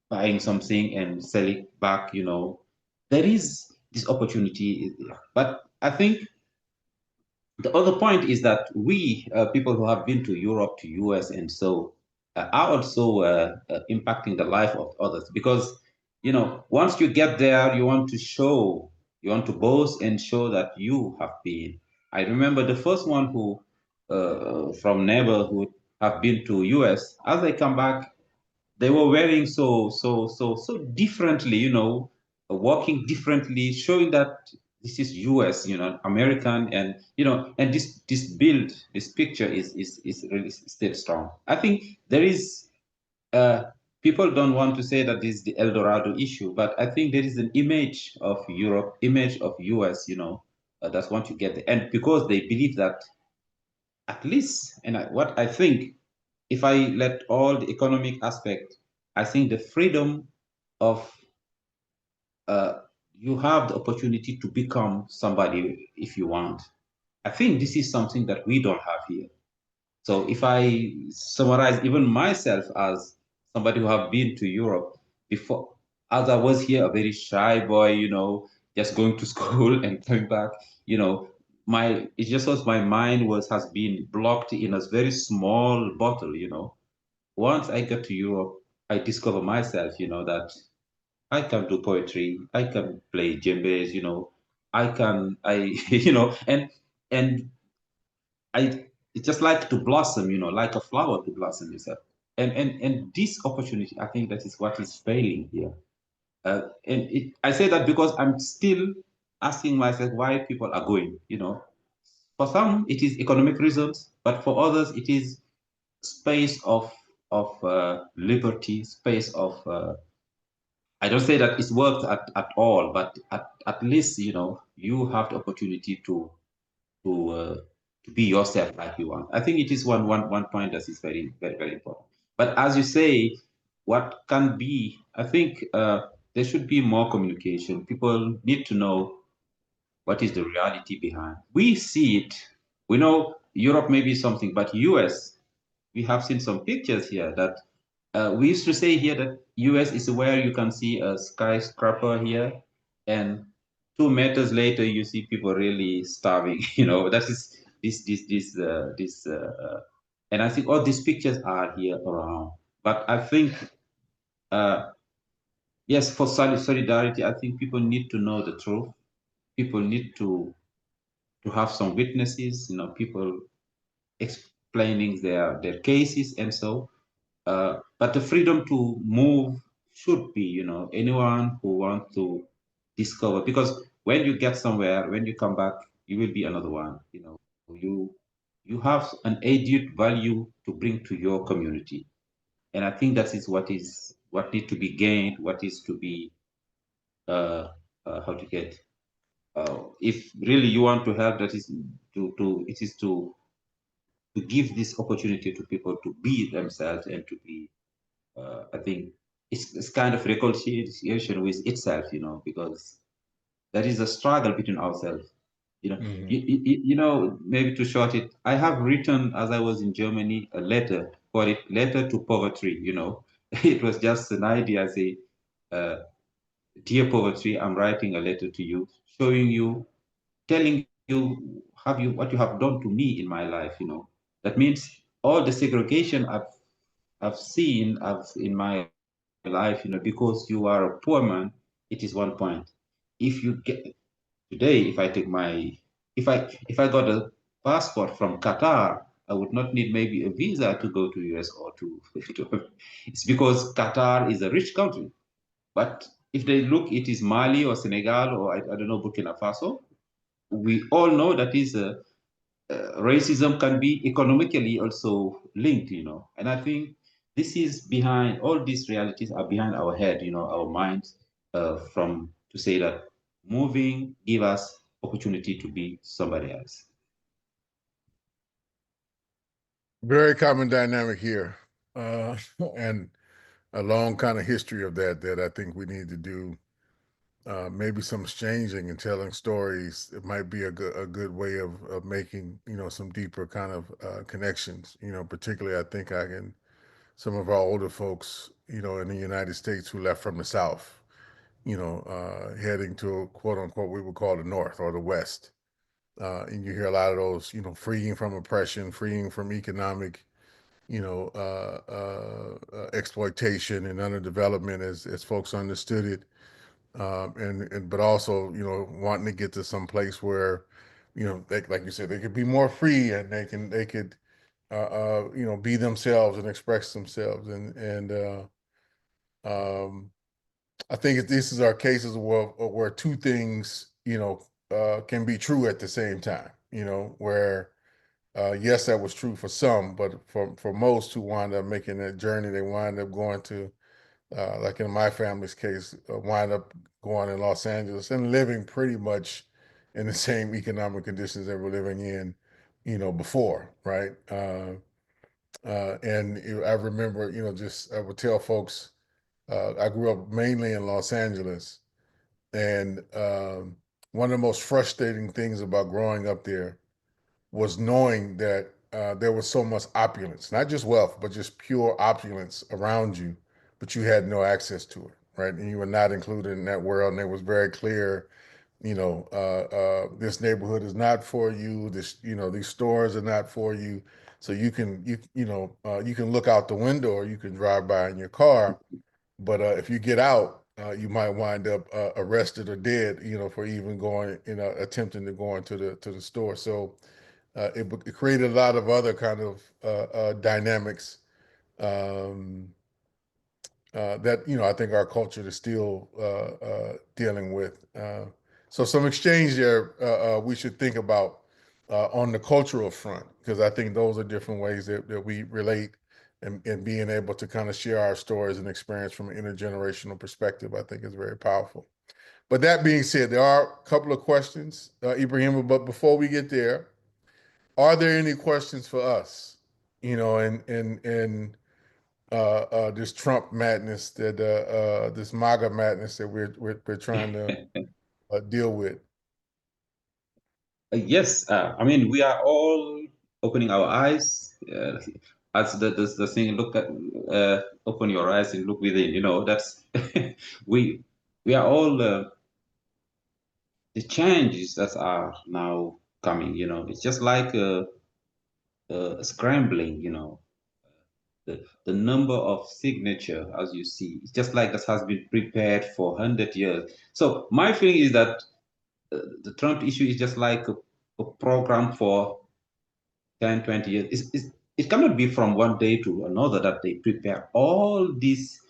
buying something and sell it back, there is this opportunity. But I think the other point is that we, people who have been to Europe, to US, and so are also impacting the life of others, because once you get there, you want to show, you want to boast and show that you have been. I remember the first one who from neighborhood have been to US. As they come back, they were wearing so differently, walking differently, showing that this is US, American, and and this build, this picture is really still strong. I think there is, people don't want to say that this is the El Dorado issue, but I think there is an image of Europe, image of US, that's what you get, and because they believe that, at least, and what I think, if I let all the economic aspect, I think the freedom of, you have the opportunity to become somebody if you want. I think this is something that we don't have here. So if I summarize even myself as somebody who have been to Europe before, as I was here, a very shy boy, just going to school and coming back, it just was, my mind has been blocked in a very small bottle. Once I got to Europe, I discovered myself, that I can do poetry, I can play djembes, and I just like to blossom, like a flower to blossom yourself. And this opportunity, I think that is what is failing here. I say that because I'm still asking myself why people are going. For some it is economic reasons, but for others it is space of liberty, space of, I don't say that it's worked at all, but at least you have the opportunity to uh, to be yourself like you want. I think it is one point that is very very very important. But as you say, what can be? I think there should be more communication. People need to know what is the reality behind. We see it. We know Europe may be something, but US, we have seen some pictures here that, we used to say here that US is where you can see a skyscraper here, and 2 meters later you see people really starving. That is and I think all these pictures are here around. But I think, uh, yes, for solidarity, I think people need to know the truth. People need to have some witnesses. People explaining their cases, and so. But the freedom to move should be, anyone who wants to discover, because when you get somewhere, when you come back, you will be another one. you have an added value to bring to your community, and I think that is what need to be gained, what is to be how to get. If really you want to help, that is to give this opportunity to people to be themselves and to be. I think it's kind of reconciliation with itself, because there is a struggle between ourselves. Mhm. Maybe to short it, I have written as I was in Germany a letter, call it letter to poverty. It was just an idea. I say, dear poverty, I'm writing a letter to you, showing you, telling you what you have done to me in my life. That means all the segregation I've seen in my life. Because you are a poor man, it is one point. If you get today, if I take my if I got a passport from Qatar, I would not need maybe a visa to go to US or to. It's because Qatar is a rich country. But if they look, it is Mali or Senegal or I don't know, Burkina Faso. We all know that is racism can be economically also linked, and I think this is behind all these realities are behind our head, our minds, from to say that moving give us opportunity to be somebody else. Very common dynamic here, and a long kind of history of that I think we need to do. Maybe some exchanging and telling stories. It might be a good way of making some deeper kind of connections. Particularly I think some of our older folks in the United States who left from the South, heading to quote unquote we would call the North or the West. And you hear a lot of those, freeing from oppression, freeing from economic, exploitation and underdevelopment as folks understood it. And but also, wanting to get to some place where, they, like you said, they could be more free and they could, be themselves and express themselves. And I think this is our cases where two things, can be true at the same time. Where yes, that was true for some, but for most who wind up making that journey, they wind up going to, like in my family's case, wind up going in Los Angeles and living pretty much in the same economic conditions they were living in, before, right? And I remember, just I would tell folks, I grew up mainly in Los Angeles, and one of the most frustrating things about growing up there was knowing that there was so much opulence, not just wealth, but just pure opulence around you, but you had no access to it, right? And you were not included in that world. And it was very clear, this neighborhood is not for you. These stores are not for you. So you can look out the window or you can drive by in your car, but if you get out, you might wind up arrested or dead, for even going, attempting to go into the store. So it created a lot of other kind of dynamics, um, that I think our culture is still dealing with. So some exchange there we should think about on the cultural front, because I think those are different ways that we relate, and being able to kind of share our stories and experience from an intergenerational perspective, I think is very powerful. But that being said, there are a couple of questions, Ibrahima, but before we get there, are there any questions for us? And this Trump madness this MAGA madness that we're trying to deal with. Yes, I mean we are all opening our eyes, as the thing. Look at, open your eyes and look within. That's we we are all the changes that are now coming. It's just like scrambling. The number of signature, as you see, it's just like that has been prepared for 100 years. So my feeling is that the Trump issue is just like a program for 10, 20 years. It cannot be from one day to another that they prepare all this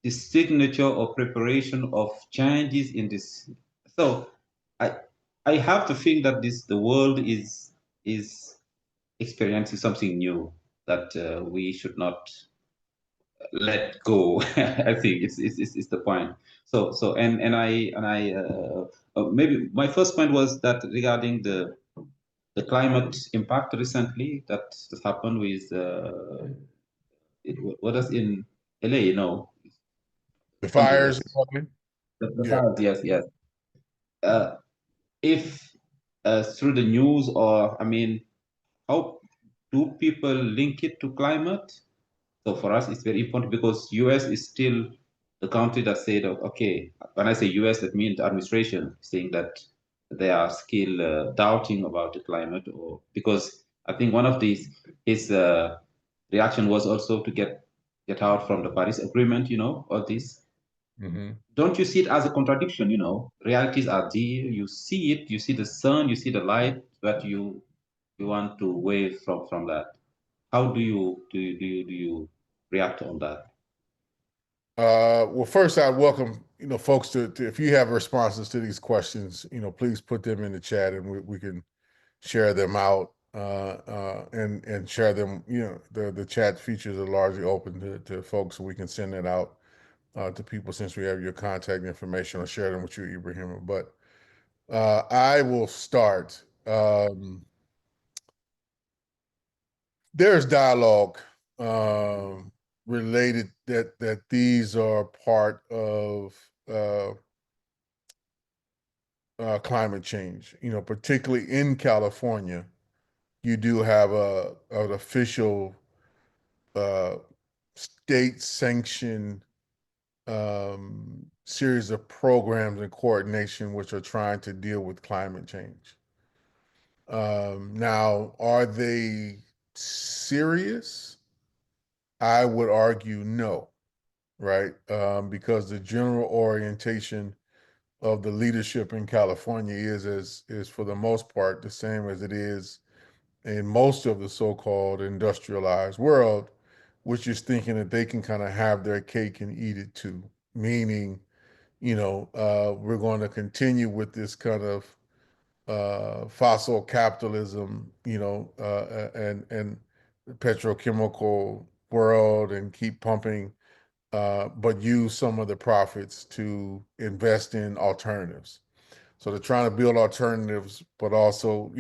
signature or preparation of changes in this. So I I have to think that the world is is experiencing something new that we should not let go. I think it's the point. So maybe my first point was that regarding the climate impact recently that has happened with what is in LA, The Los fires. Angeles. The Yeah. fires, yes, yes. Uh, if through the news, or I mean, how do people link it to climate? So for us, it's very important because US is still the country that said, okay, when I say US, that means the administration saying that they are still doubting about the climate, or because I think one of these his reaction was also to get out from the Paris Agreement, all this. Mm-hmm. Don't you see it as a contradiction? Realities are there. You see it. You see the sun. You see the light, but you want to wave from that. How do you react on that? Well, first, I welcome folks to if you have responses to these questions, please put them in the chat and we can share them out and share them. The chat features are largely open to folks, so we can send it out to people since we have your contact information. I'll share them with you, Ibrahima. But I will start. There's dialogue related that these are part of climate change. Particularly in California, you do have an official uh, state-sanctioned series of programs and coordination which are trying to deal with climate change. Now, are they serious? I would argue no, right? Because the general orientation of the leadership in California is for the most part the same as it is in most of the so-called industrialized world, which is thinking that they can kind of have their cake and eat it too. Meaning, we're going to continue with this kind of fossil capitalism, and petrochemical world and keep pumping, but use some of the profits to invest in alternatives. So they're trying to build alternatives, but also,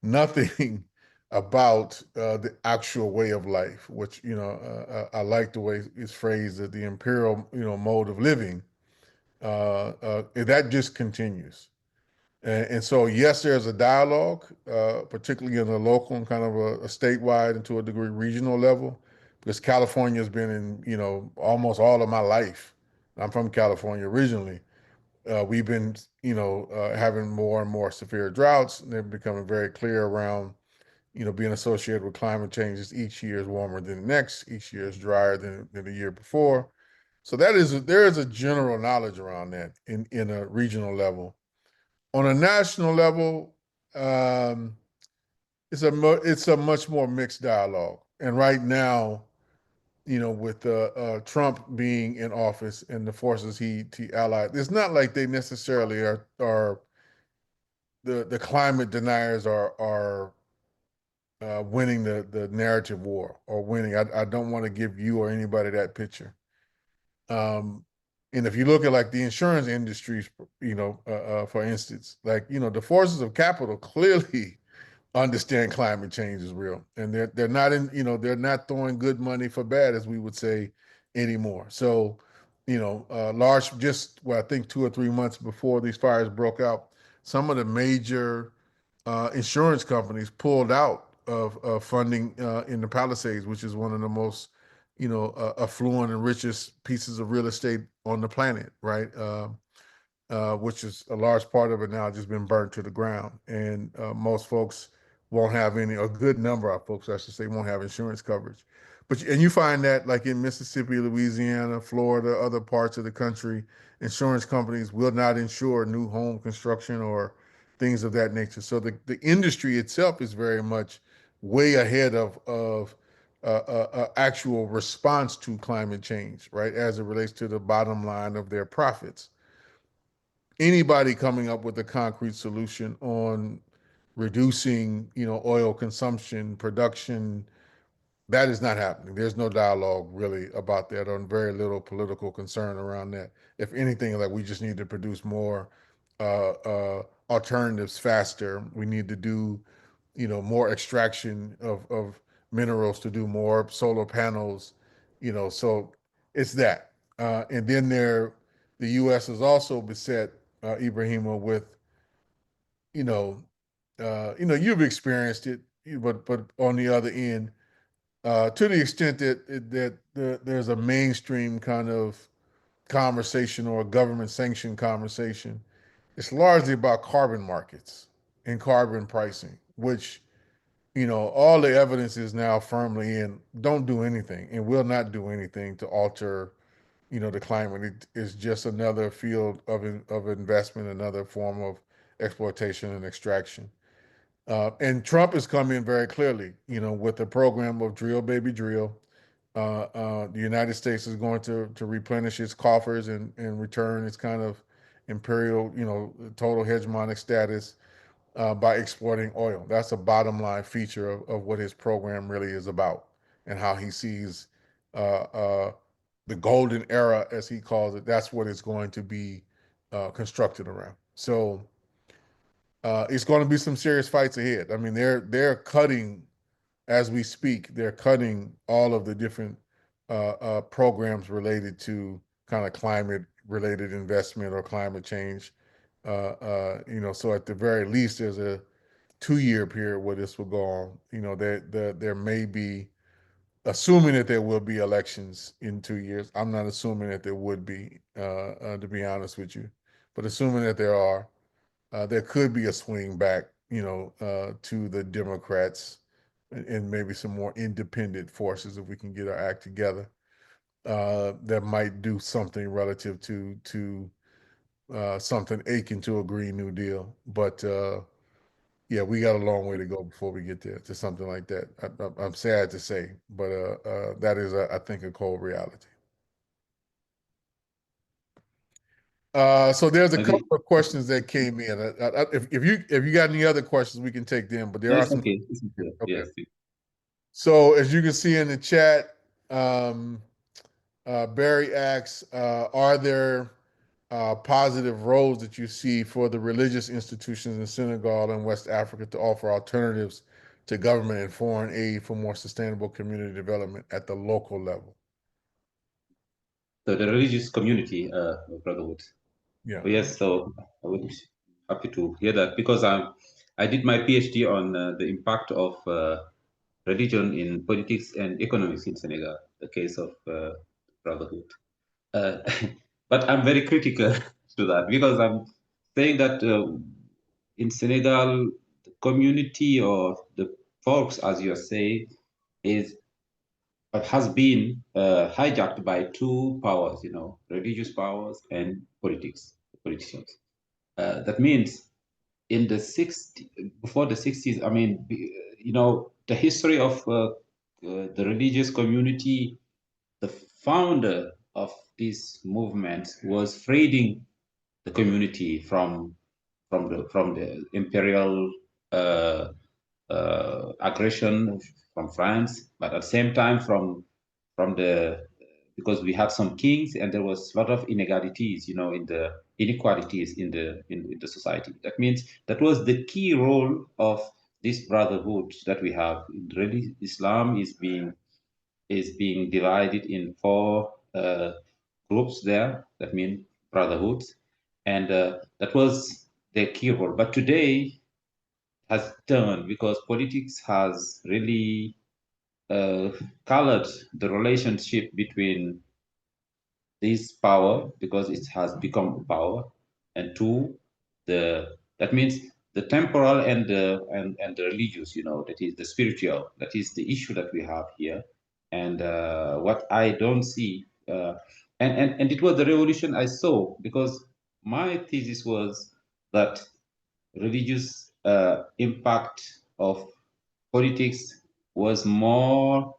nothing about the actual way of life, which, I like the way it's phrased, that the imperial, mode of living, that just continues. And so, yes, there's a dialogue, particularly in the local and kind of a statewide and to a degree regional level, because California has been in, almost all of my life. I'm from California originally. We've been, having more and more severe droughts, and they're becoming very clear around, being associated with climate changes. Each year is warmer than the next. Each year is drier than the year before. So there is a general knowledge around that in a regional level. On a national level, um, it's a much more mixed dialogue. And right now, with Trump being in office and the forces he allied, it's not like they necessarily are the climate deniers are winning the narrative war or winning. I don't want to give you or anybody that picture. Um, and if you look at like the insurance industries, for instance, like the forces of capital clearly understand climate change is real, and they're not they're not throwing good money for bad, as we would say, anymore. So, large just well, I think 2 or 3 months before these fires broke out, some of the major insurance companies pulled out of funding in the Palisades, which is one of the most affluent and richest pieces of real estate on the planet, right? Which is a large part of it now just been burnt to the ground. And most folks won't have any, a good number of folks, I should say, won't have insurance coverage. And you find that like in Mississippi, Louisiana, Florida, other parts of the country, insurance companies will not insure new home construction or things of that nature. So the industry itself is very much way ahead of actual response to climate change, right? As it relates to the bottom line of their profits. Anybody coming up with a concrete solution on reducing, oil consumption, production. That is not happening. There's no dialogue really about that, or very little political concern around that. If anything, like we just need to produce more alternatives faster. We need to do, more extraction of minerals to do more solar panels, so it's that. And then the U.S. is also beset, Ibrahima, with, you know, you've experienced it, but on the other end, to the extent that there's a mainstream kind of conversation or a government sanctioned conversation, it's largely about carbon markets and carbon pricing, which, all the evidence is now firmly in don't do anything and will not do anything to alter, the climate. It is just another field of investment, another form of exploitation and extraction. And Trump has come in very clearly, with a program of drill, baby, drill. The United States is going to replenish its coffers and return its kind of imperial, total hegemonic status by exploiting oil. That's a bottom line feature of what his program really is about and how he sees the golden era, as he calls it. That's what it's going to be constructed around. So it's going to be some serious fights ahead. I mean, they're cutting as we speak. They're cutting all of the different programs related to kind of climate related investment or climate change. So at the very least, there's a 2-year period where this will go on. There may be, assuming that there will be elections in 2 years. I'm not assuming that there would be, to be honest with you, but assuming that there are, there could be a swing back, to the Democrats and maybe some more independent forces if we can get our act together. That might do something relative to something akin to a Green New Deal. But yeah, we got a long way to go before we get there to something like that. I'm sad to say, but that is, I think, a cold reality. So there's a couple Maybe of questions that came in. If you got any other questions, we can take them. But there no, are it's some. okay. It's okay. Okay. Yes. So as you can see in the chat, Barry asks, are there positive roles that you see for the religious institutions in Senegal and West Africa to offer alternatives to government and foreign aid for more sustainable community development at the local level? So the religious community, brotherhood. Yeah. Oh, yes. So I would be happy to hear that because I did my PhD on the impact of religion in politics and economics in Senegal, the case of brotherhood. Uh, but I'm very critical to that because I'm saying that in Senegal, the community or the folks, as you're saying, is has been hijacked by two powers, religious powers and politicians. That means in the 60s, before the 60s, I mean, the history of the religious community, the founder of this movement was freeing the community from the imperial aggression from France, but at the same time from the because we had some kings and there was a lot of inegalities, in the inequalities in the society. That means that was the key role of this brotherhood that we have. Really, Islam is being divided in four groups there. That means brotherhoods, and that was the key role. But today has turned because politics has really uh, colored the relationship between this power because it has become power, and two, that means the temporal and the religious, that is the spiritual, that is the issue that we have here, and what I don't see, and it was the revolution I saw because my thesis was that religious impact of politics was more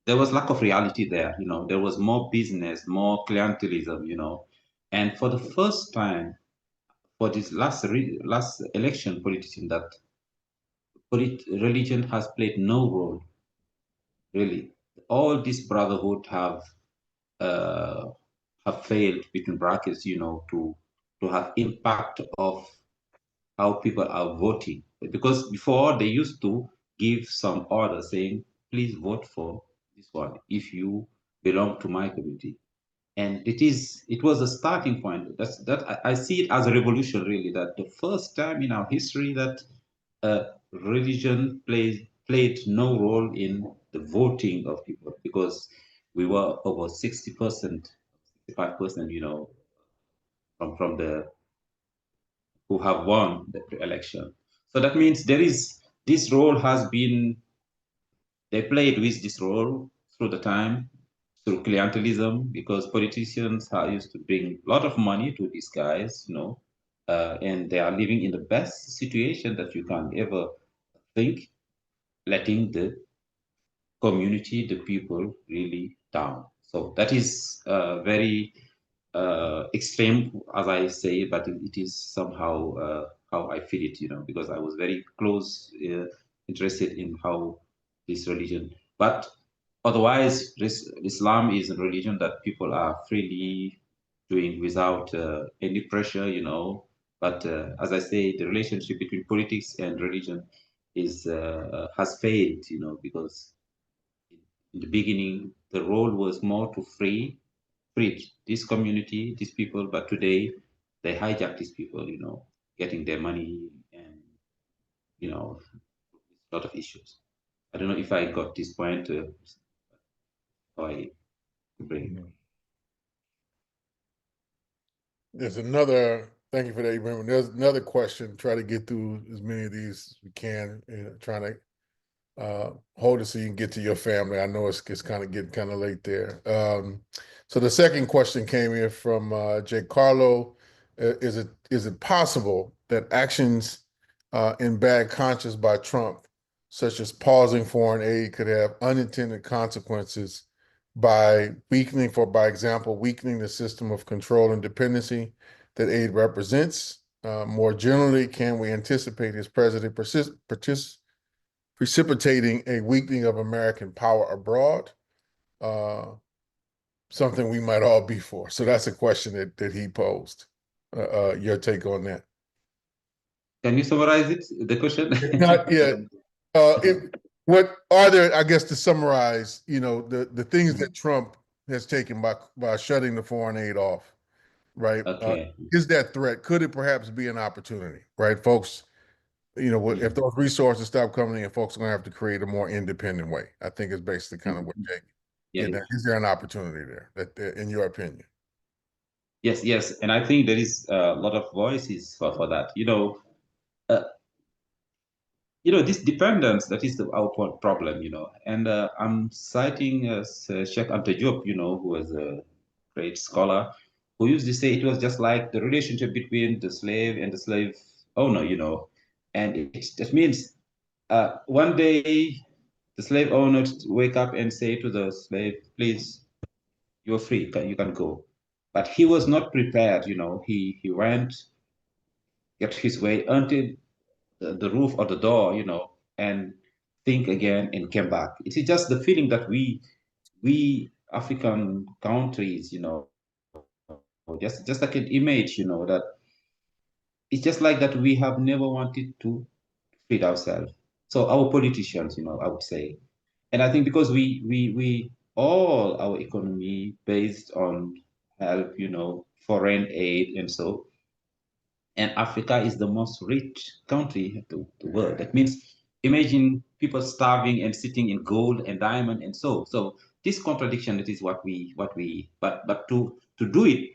there was lack of reality there. There was more business, more clientelism. And for the first time, for this last election politician that religion has played no role, really. All this brotherhood uh, have failed, between brackets, to have impact of how people are voting. Because before they used to give some order saying, please vote for this one if you belong to my community. And it was a starting point. I see it as a revolution, really, that the first time in our history that religion played no role in the voting of people, because we were over 60%, 65%, from the who have won the election. So that means this role has been, they played with this role through the time, through clientelism, because politicians used to bring a lot of money to these guys, and they are living in the best situation that you can ever think, letting the community, the people, really down. So that is very extreme, as I say, but it is somehow how I feel it, because I was very close, interested in how this religion. But otherwise, Islam is a religion that people are freely doing without any pressure, But as I say, the relationship between politics and religion has failed, because in the beginning the role was more to free this community, these people, but today they hijack these people, getting their money and, a lot of issues. I don't know if I got this point, I bring. There's another, thank you for that, Ibrahima. There's another question. Try to get through as many of these as we can, trying to hold it so you can get to your family. I know it's kind of getting kind of late there. So the second question came in from Jay Carlo. Is it possible that actions in bad conscience by Trump, such as pausing foreign aid, could have unintended consequences by by example, weakening the system of control and dependency that aid represents? More generally, can we anticipate his president precipitating a weakening of American power abroad? Something we might all be for. So that's a question that he posed. Your take on that? Can you summarize it, the question? Not yet. What are there, I guess, to summarize, the things that Trump has taken by shutting the foreign aid off, right? Okay. Is that threat? Could it perhaps be an opportunity, right? Folks, if those resources stop coming in, folks are going to have to create a more independent way. I think is basically kind of what Jake getting at. Is there an opportunity there, in your opinion? Yes, and I think there is a lot of voices for that. Uh, this dependence, that is our problem, And I'm citing Sheikh Anta Diop, who was a great scholar, who used to say it was just like the relationship between the slave and the slave owner, And that means one day the slave owner wake up and say to the slave, please, you're free, you can go. But he was not prepared, He went, get his way until the roof or the door, and think again and came back. It is just the feeling that we African countries, just like an image, that it's just like that we have never wanted to feed ourselves. So our politicians, I would say, and I think because we all our economy based on help, foreign aid, and so, and Africa is the most rich country in the world. That means imagine people starving and sitting in gold and diamond and so this contradiction, that is but to do it,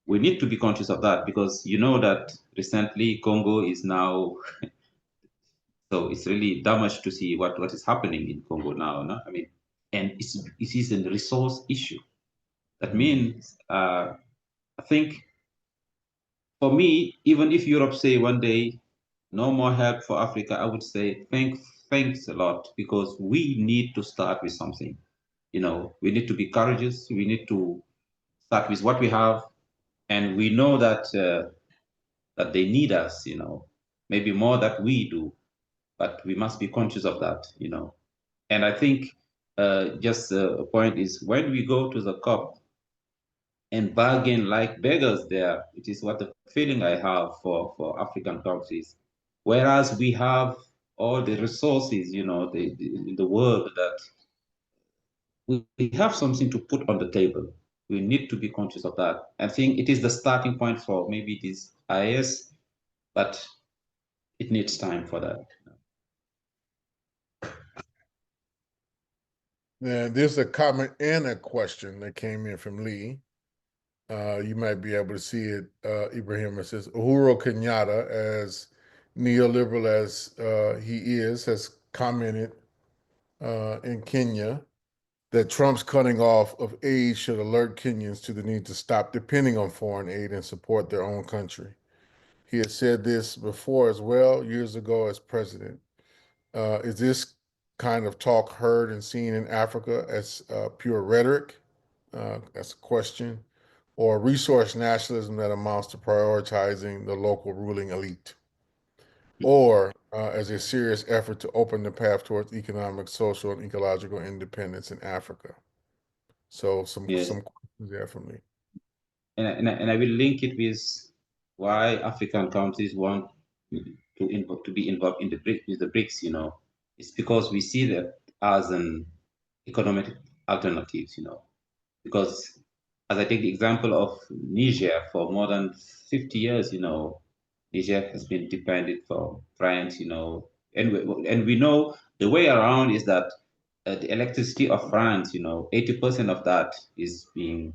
we need to be conscious of that, because that recently Congo is now so it's really damaged to see what is happening in Congo now, no? I mean, and it is a resource issue. That means I think, for me, even if Europe say one day no more help for Africa, I would say thanks a lot, because we need to start with something. We need to be courageous. We need to start with what we have, and we know that that they need us, maybe more than we do, but we must be conscious of that. And I think just a point is when we go to the COP and bargain like beggars there, it is what the feeling I have for African countries. Whereas we have all the resources, in the world that we have something to put on the table. We need to be conscious of that. I think it is the starting point for maybe this IS, but it needs time for that. Now, there's a comment and a question that came in from Lee. You might be able to see it, Ibrahim. It says, Uhuru Kenyatta, as neoliberal as he is, has commented in Kenya that Trump's cutting off of aid should alert Kenyans to the need to stop depending on foreign aid and support their own country. He had said this before as well, years ago as president. Is this kind of talk heard and seen in Africa as pure rhetoric? That's a question. Or resource nationalism that amounts to prioritizing the local ruling elite? Or as a serious effort to open the path towards economic, social, and ecological independence in Africa? So some Yes. questions there for me. And I will link it with why African countries want to be involved in the BRICS. It's because we see that as an economic alternative. Because as I take the example of Niger, for more than 50 years, Niger has been dependent from France, and we know the way around is that the electricity of France, 80% of that is being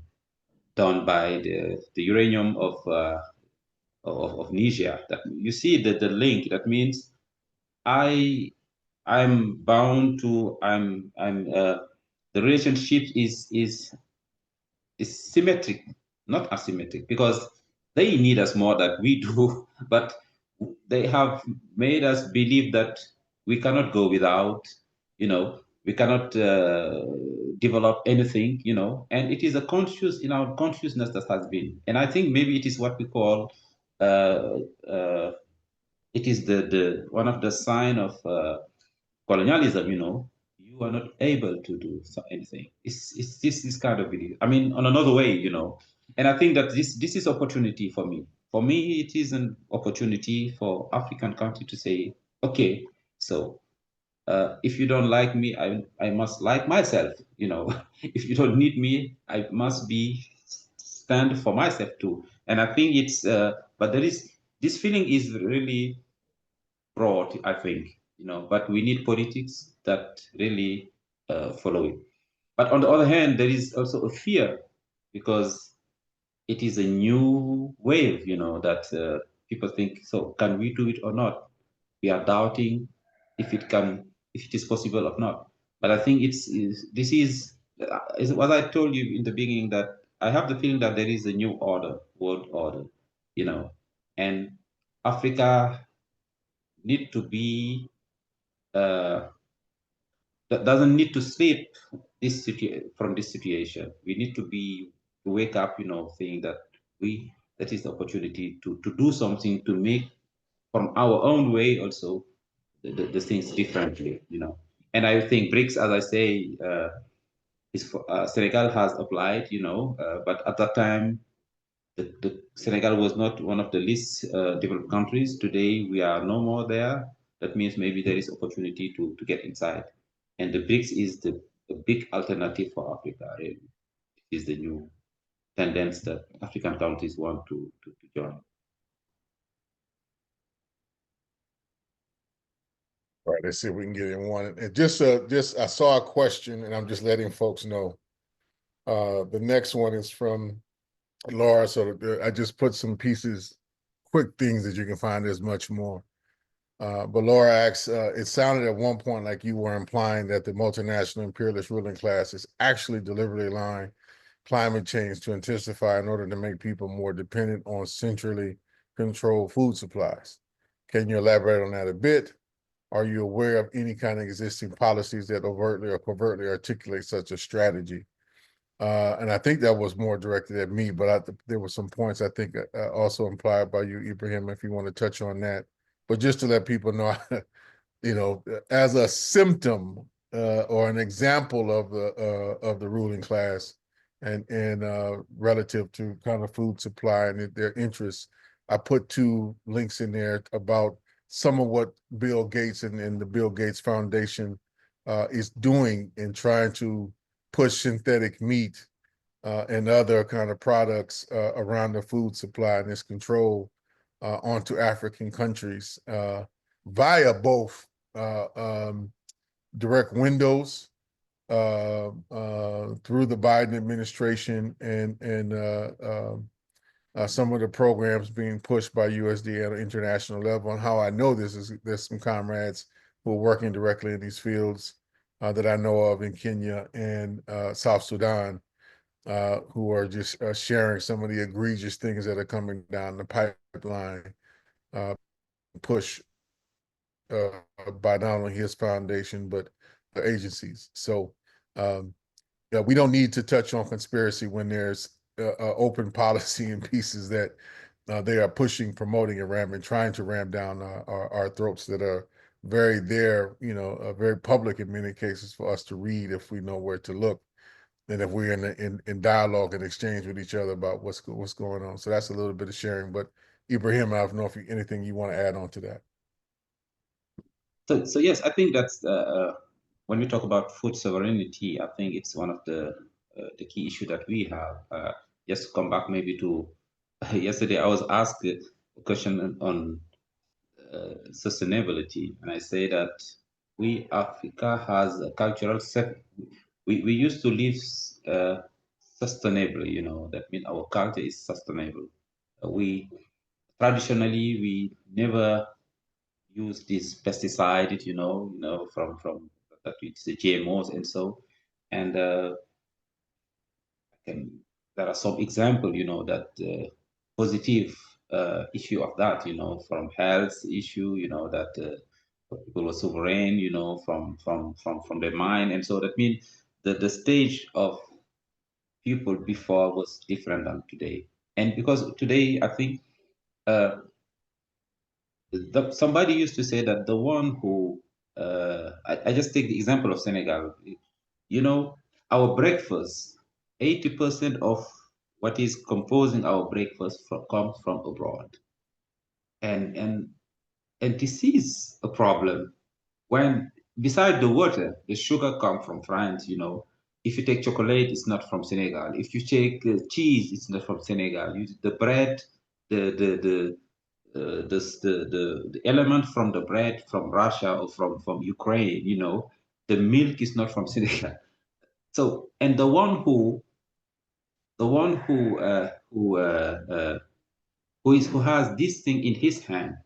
done by the uranium of Niger. That you see the link. That means I I'm bound to I'm the relationship is symmetric, not asymmetric, because they need us more than we do, but they have made us believe that we cannot go without, we cannot develop anything, and it is a conscious in our consciousness that has been, and I think maybe it is what we call, uh, uh, it is the one of the sign of colonialism, you are not able to do anything. It's this kind of belief. I mean, on another way, and I think that this is opportunity for me. For me, it is an opportunity for African country to say, okay, so if you don't like me, I must like myself. If you don't need me, I must be stand for myself too. And I think it's, but there is this feeling is really broad, I think, but we need politics that really follow it. But on the other hand, there is also a fear because it is a new wave, that people think, so can we do it or not? We are doubting if it is possible or not. But I think this is what I told you in the beginning, that I have the feeling that there is a new order, world order, and Africa need to be uh, that doesn't need to sleep from this situation. We need to be to wake up, saying that that is the opportunity to do something to make from our own way also the things differently. And I think BRICS, as I say, Senegal has applied, but at that time the Senegal was not one of the least developed countries. Today, we are no more there. That means maybe there is opportunity to get inside. And the BRICS is the big alternative for Africa, really. It is the new tendency that African countries want to join. All right, let's see if we can get in one. And just I saw a question, and I'm just letting folks know. The next one is from Laura. So I just put some pieces, quick things that you can find. There's much more. But Laura asks, it sounded at one point like you were implying that the multinational imperialist ruling class is actually deliberately allowing climate change to intensify in order to make people more dependent on centrally controlled food supplies. Can you elaborate on that a bit? Are you aware of any kind of existing policies that overtly or covertly articulate such a strategy? And I think that was more directed at me, but there were some points I think also implied by you, Ibrahim, if you want to touch on that. But just to let people know, you know, as a symptom or an example of the ruling class and relative to kind of food supply and their interests, I put 2 links in there about some of what Bill Gates and the Bill Gates Foundation is doing in trying to push synthetic meat and other kind of products around the food supply and its control onto African countries via both direct windows through the Biden administration and some of the programs being pushed by USDA at an international level. And how I know this is there's some comrades who are working directly in these fields that I know of in Kenya and South Sudan who are just sharing some of the egregious things that are coming down the pipeline, push by not only his foundation, but the agencies. So yeah, we don't need to touch on conspiracy when there's open policy and pieces that they are pushing, promoting, and trying to ram down our throats that are very very public in many cases for us to read if we know where to look and if we're in dialogue and exchange with each other about what's going on. So that's a little bit of sharing. But Ibrahim, I don't know if anything you want to add on to that. So yes, I think that's when we talk about food sovereignty, I think it's one of the key issue that we have. Just to come back maybe to yesterday, I was asked a question on sustainability, and I say that we Africa has a cultural set. We used to live sustainably, you know. That means our culture is sustainable. We traditionally we never use this pesticide, from that it's the GMOs and so, and there are some example, that positive issue of that, from health issue, that people were sovereign, from their mind, and so that means the stage of people before was different than today, and because today I think. Somebody used to say that the one who I just take the example of Senegal. Our breakfast, 80% of what is composing our breakfast comes from abroad, and this is a problem. When beside the water, the sugar comes from France. If you take chocolate, it's not from Senegal. If you take cheese, it's not from Senegal. The bread, the the element from the bread from Russia or from Ukraine, the milk is not from Senegal. So, and who has this thing in his hand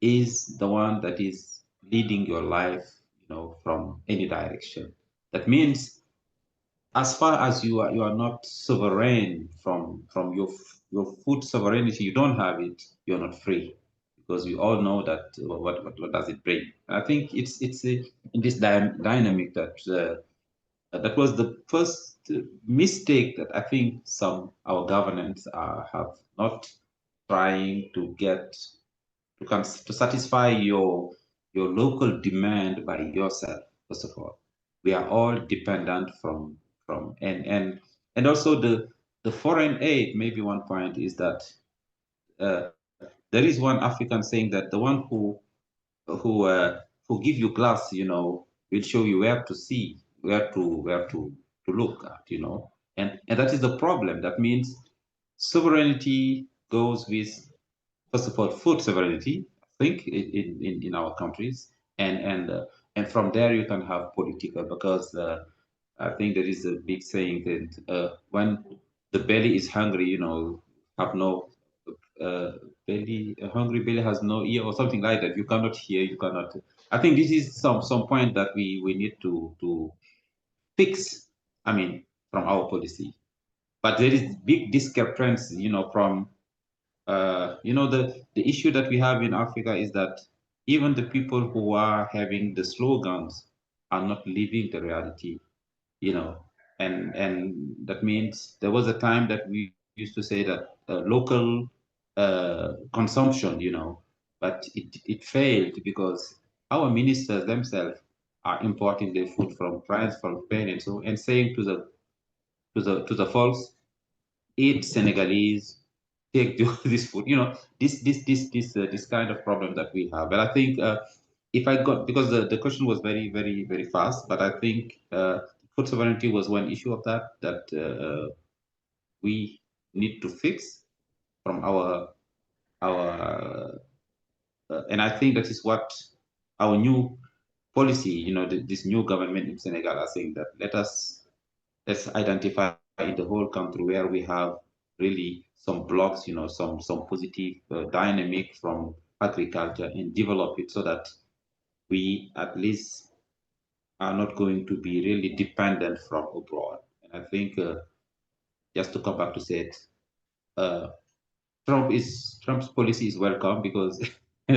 is the one that is leading your life, from any direction. That means, as far as you are not sovereign from your food sovereignty, you don't have it, you're not free, because we all know that what does it bring. I think it's in this dynamic that that was the first mistake that I think some our governments have not trying to get to satisfy your local demand by yourself. First of all, we are all dependent from and also the foreign aid. Maybe one point is that uh, there is one African saying that the one who give you glass, will show you where to see, where to look at, and that is the problem. That means sovereignty goes with, first of all, food sovereignty, I think, in our countries, and from there you can have political, because I think there is a big saying that when the belly is hungry, have no a hungry belly has no ear, or something like that. You cannot hear, you cannot. I think this is some point that we need to fix. I mean, from our policy, but there is big discrepancy, from the issue that we have in Africa is that even the people who are having the slogans are not living the reality. You know, and that means there was a time that we used to say that local consumption, but it failed because our ministers themselves are importing their food from France, from Spain, and so, and saying to the folks, eat Senegalese, take this food. This kind of problem that we have. But I think if I got, because the question was very very very fast, but I think food sovereignty was one issue of that we need to fix from our and I think that is what our new policy, this new government in Senegal are saying, that let's identify in the whole country where we have really some blocks, some positive dynamic from agriculture, and develop it so that we at least are not going to be really dependent from abroad. And I think just to come back to say it, uh, Trump's policy is welcome because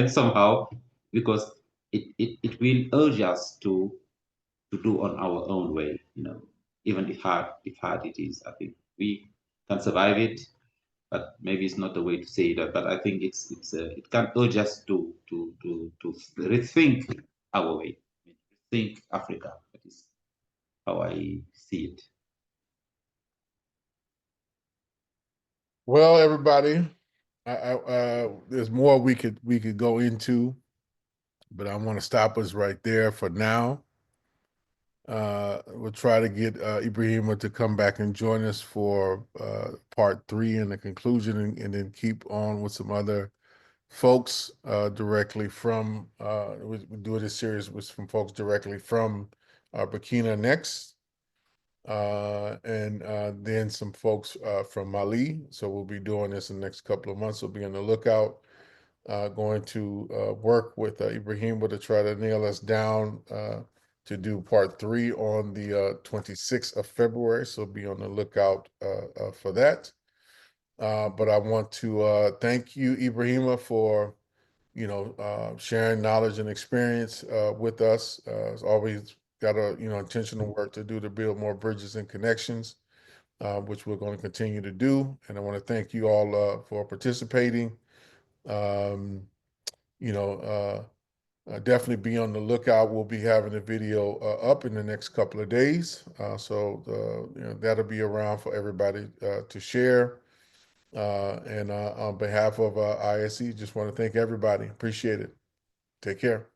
somehow, because it will urge us to do on our own way, even if hard it is. I think we can survive it, but maybe it's not the way to say that. But I think it can urge us to rethink our way, rethink Africa. That is how I see it. Well, everybody, there's more we could go into, but I want to stop us right there for now. We'll try to get Ibrahima to come back and join us for part 3 and the conclusion, and then keep on with some other folks directly from, we do this series with some folks directly from Burkina next, and then some folks from Mali. So we'll be doing this in the next couple of months. So be on the lookout. Going to work with Ibrahima to try to nail us down to do part 3 on the 26th of February. So be on the lookout for that. But I want to thank you, Ibrahima, for sharing knowledge and experience with us. It's always got a intentional work to do to build more bridges and connections, which we're going to continue to do. And I want to thank you all for participating. Um, definitely be on the lookout. We'll be having a video up in the next couple of days. So that'll be around for everybody to share. And on behalf of ISE, just want to thank everybody. Appreciate it. Take care.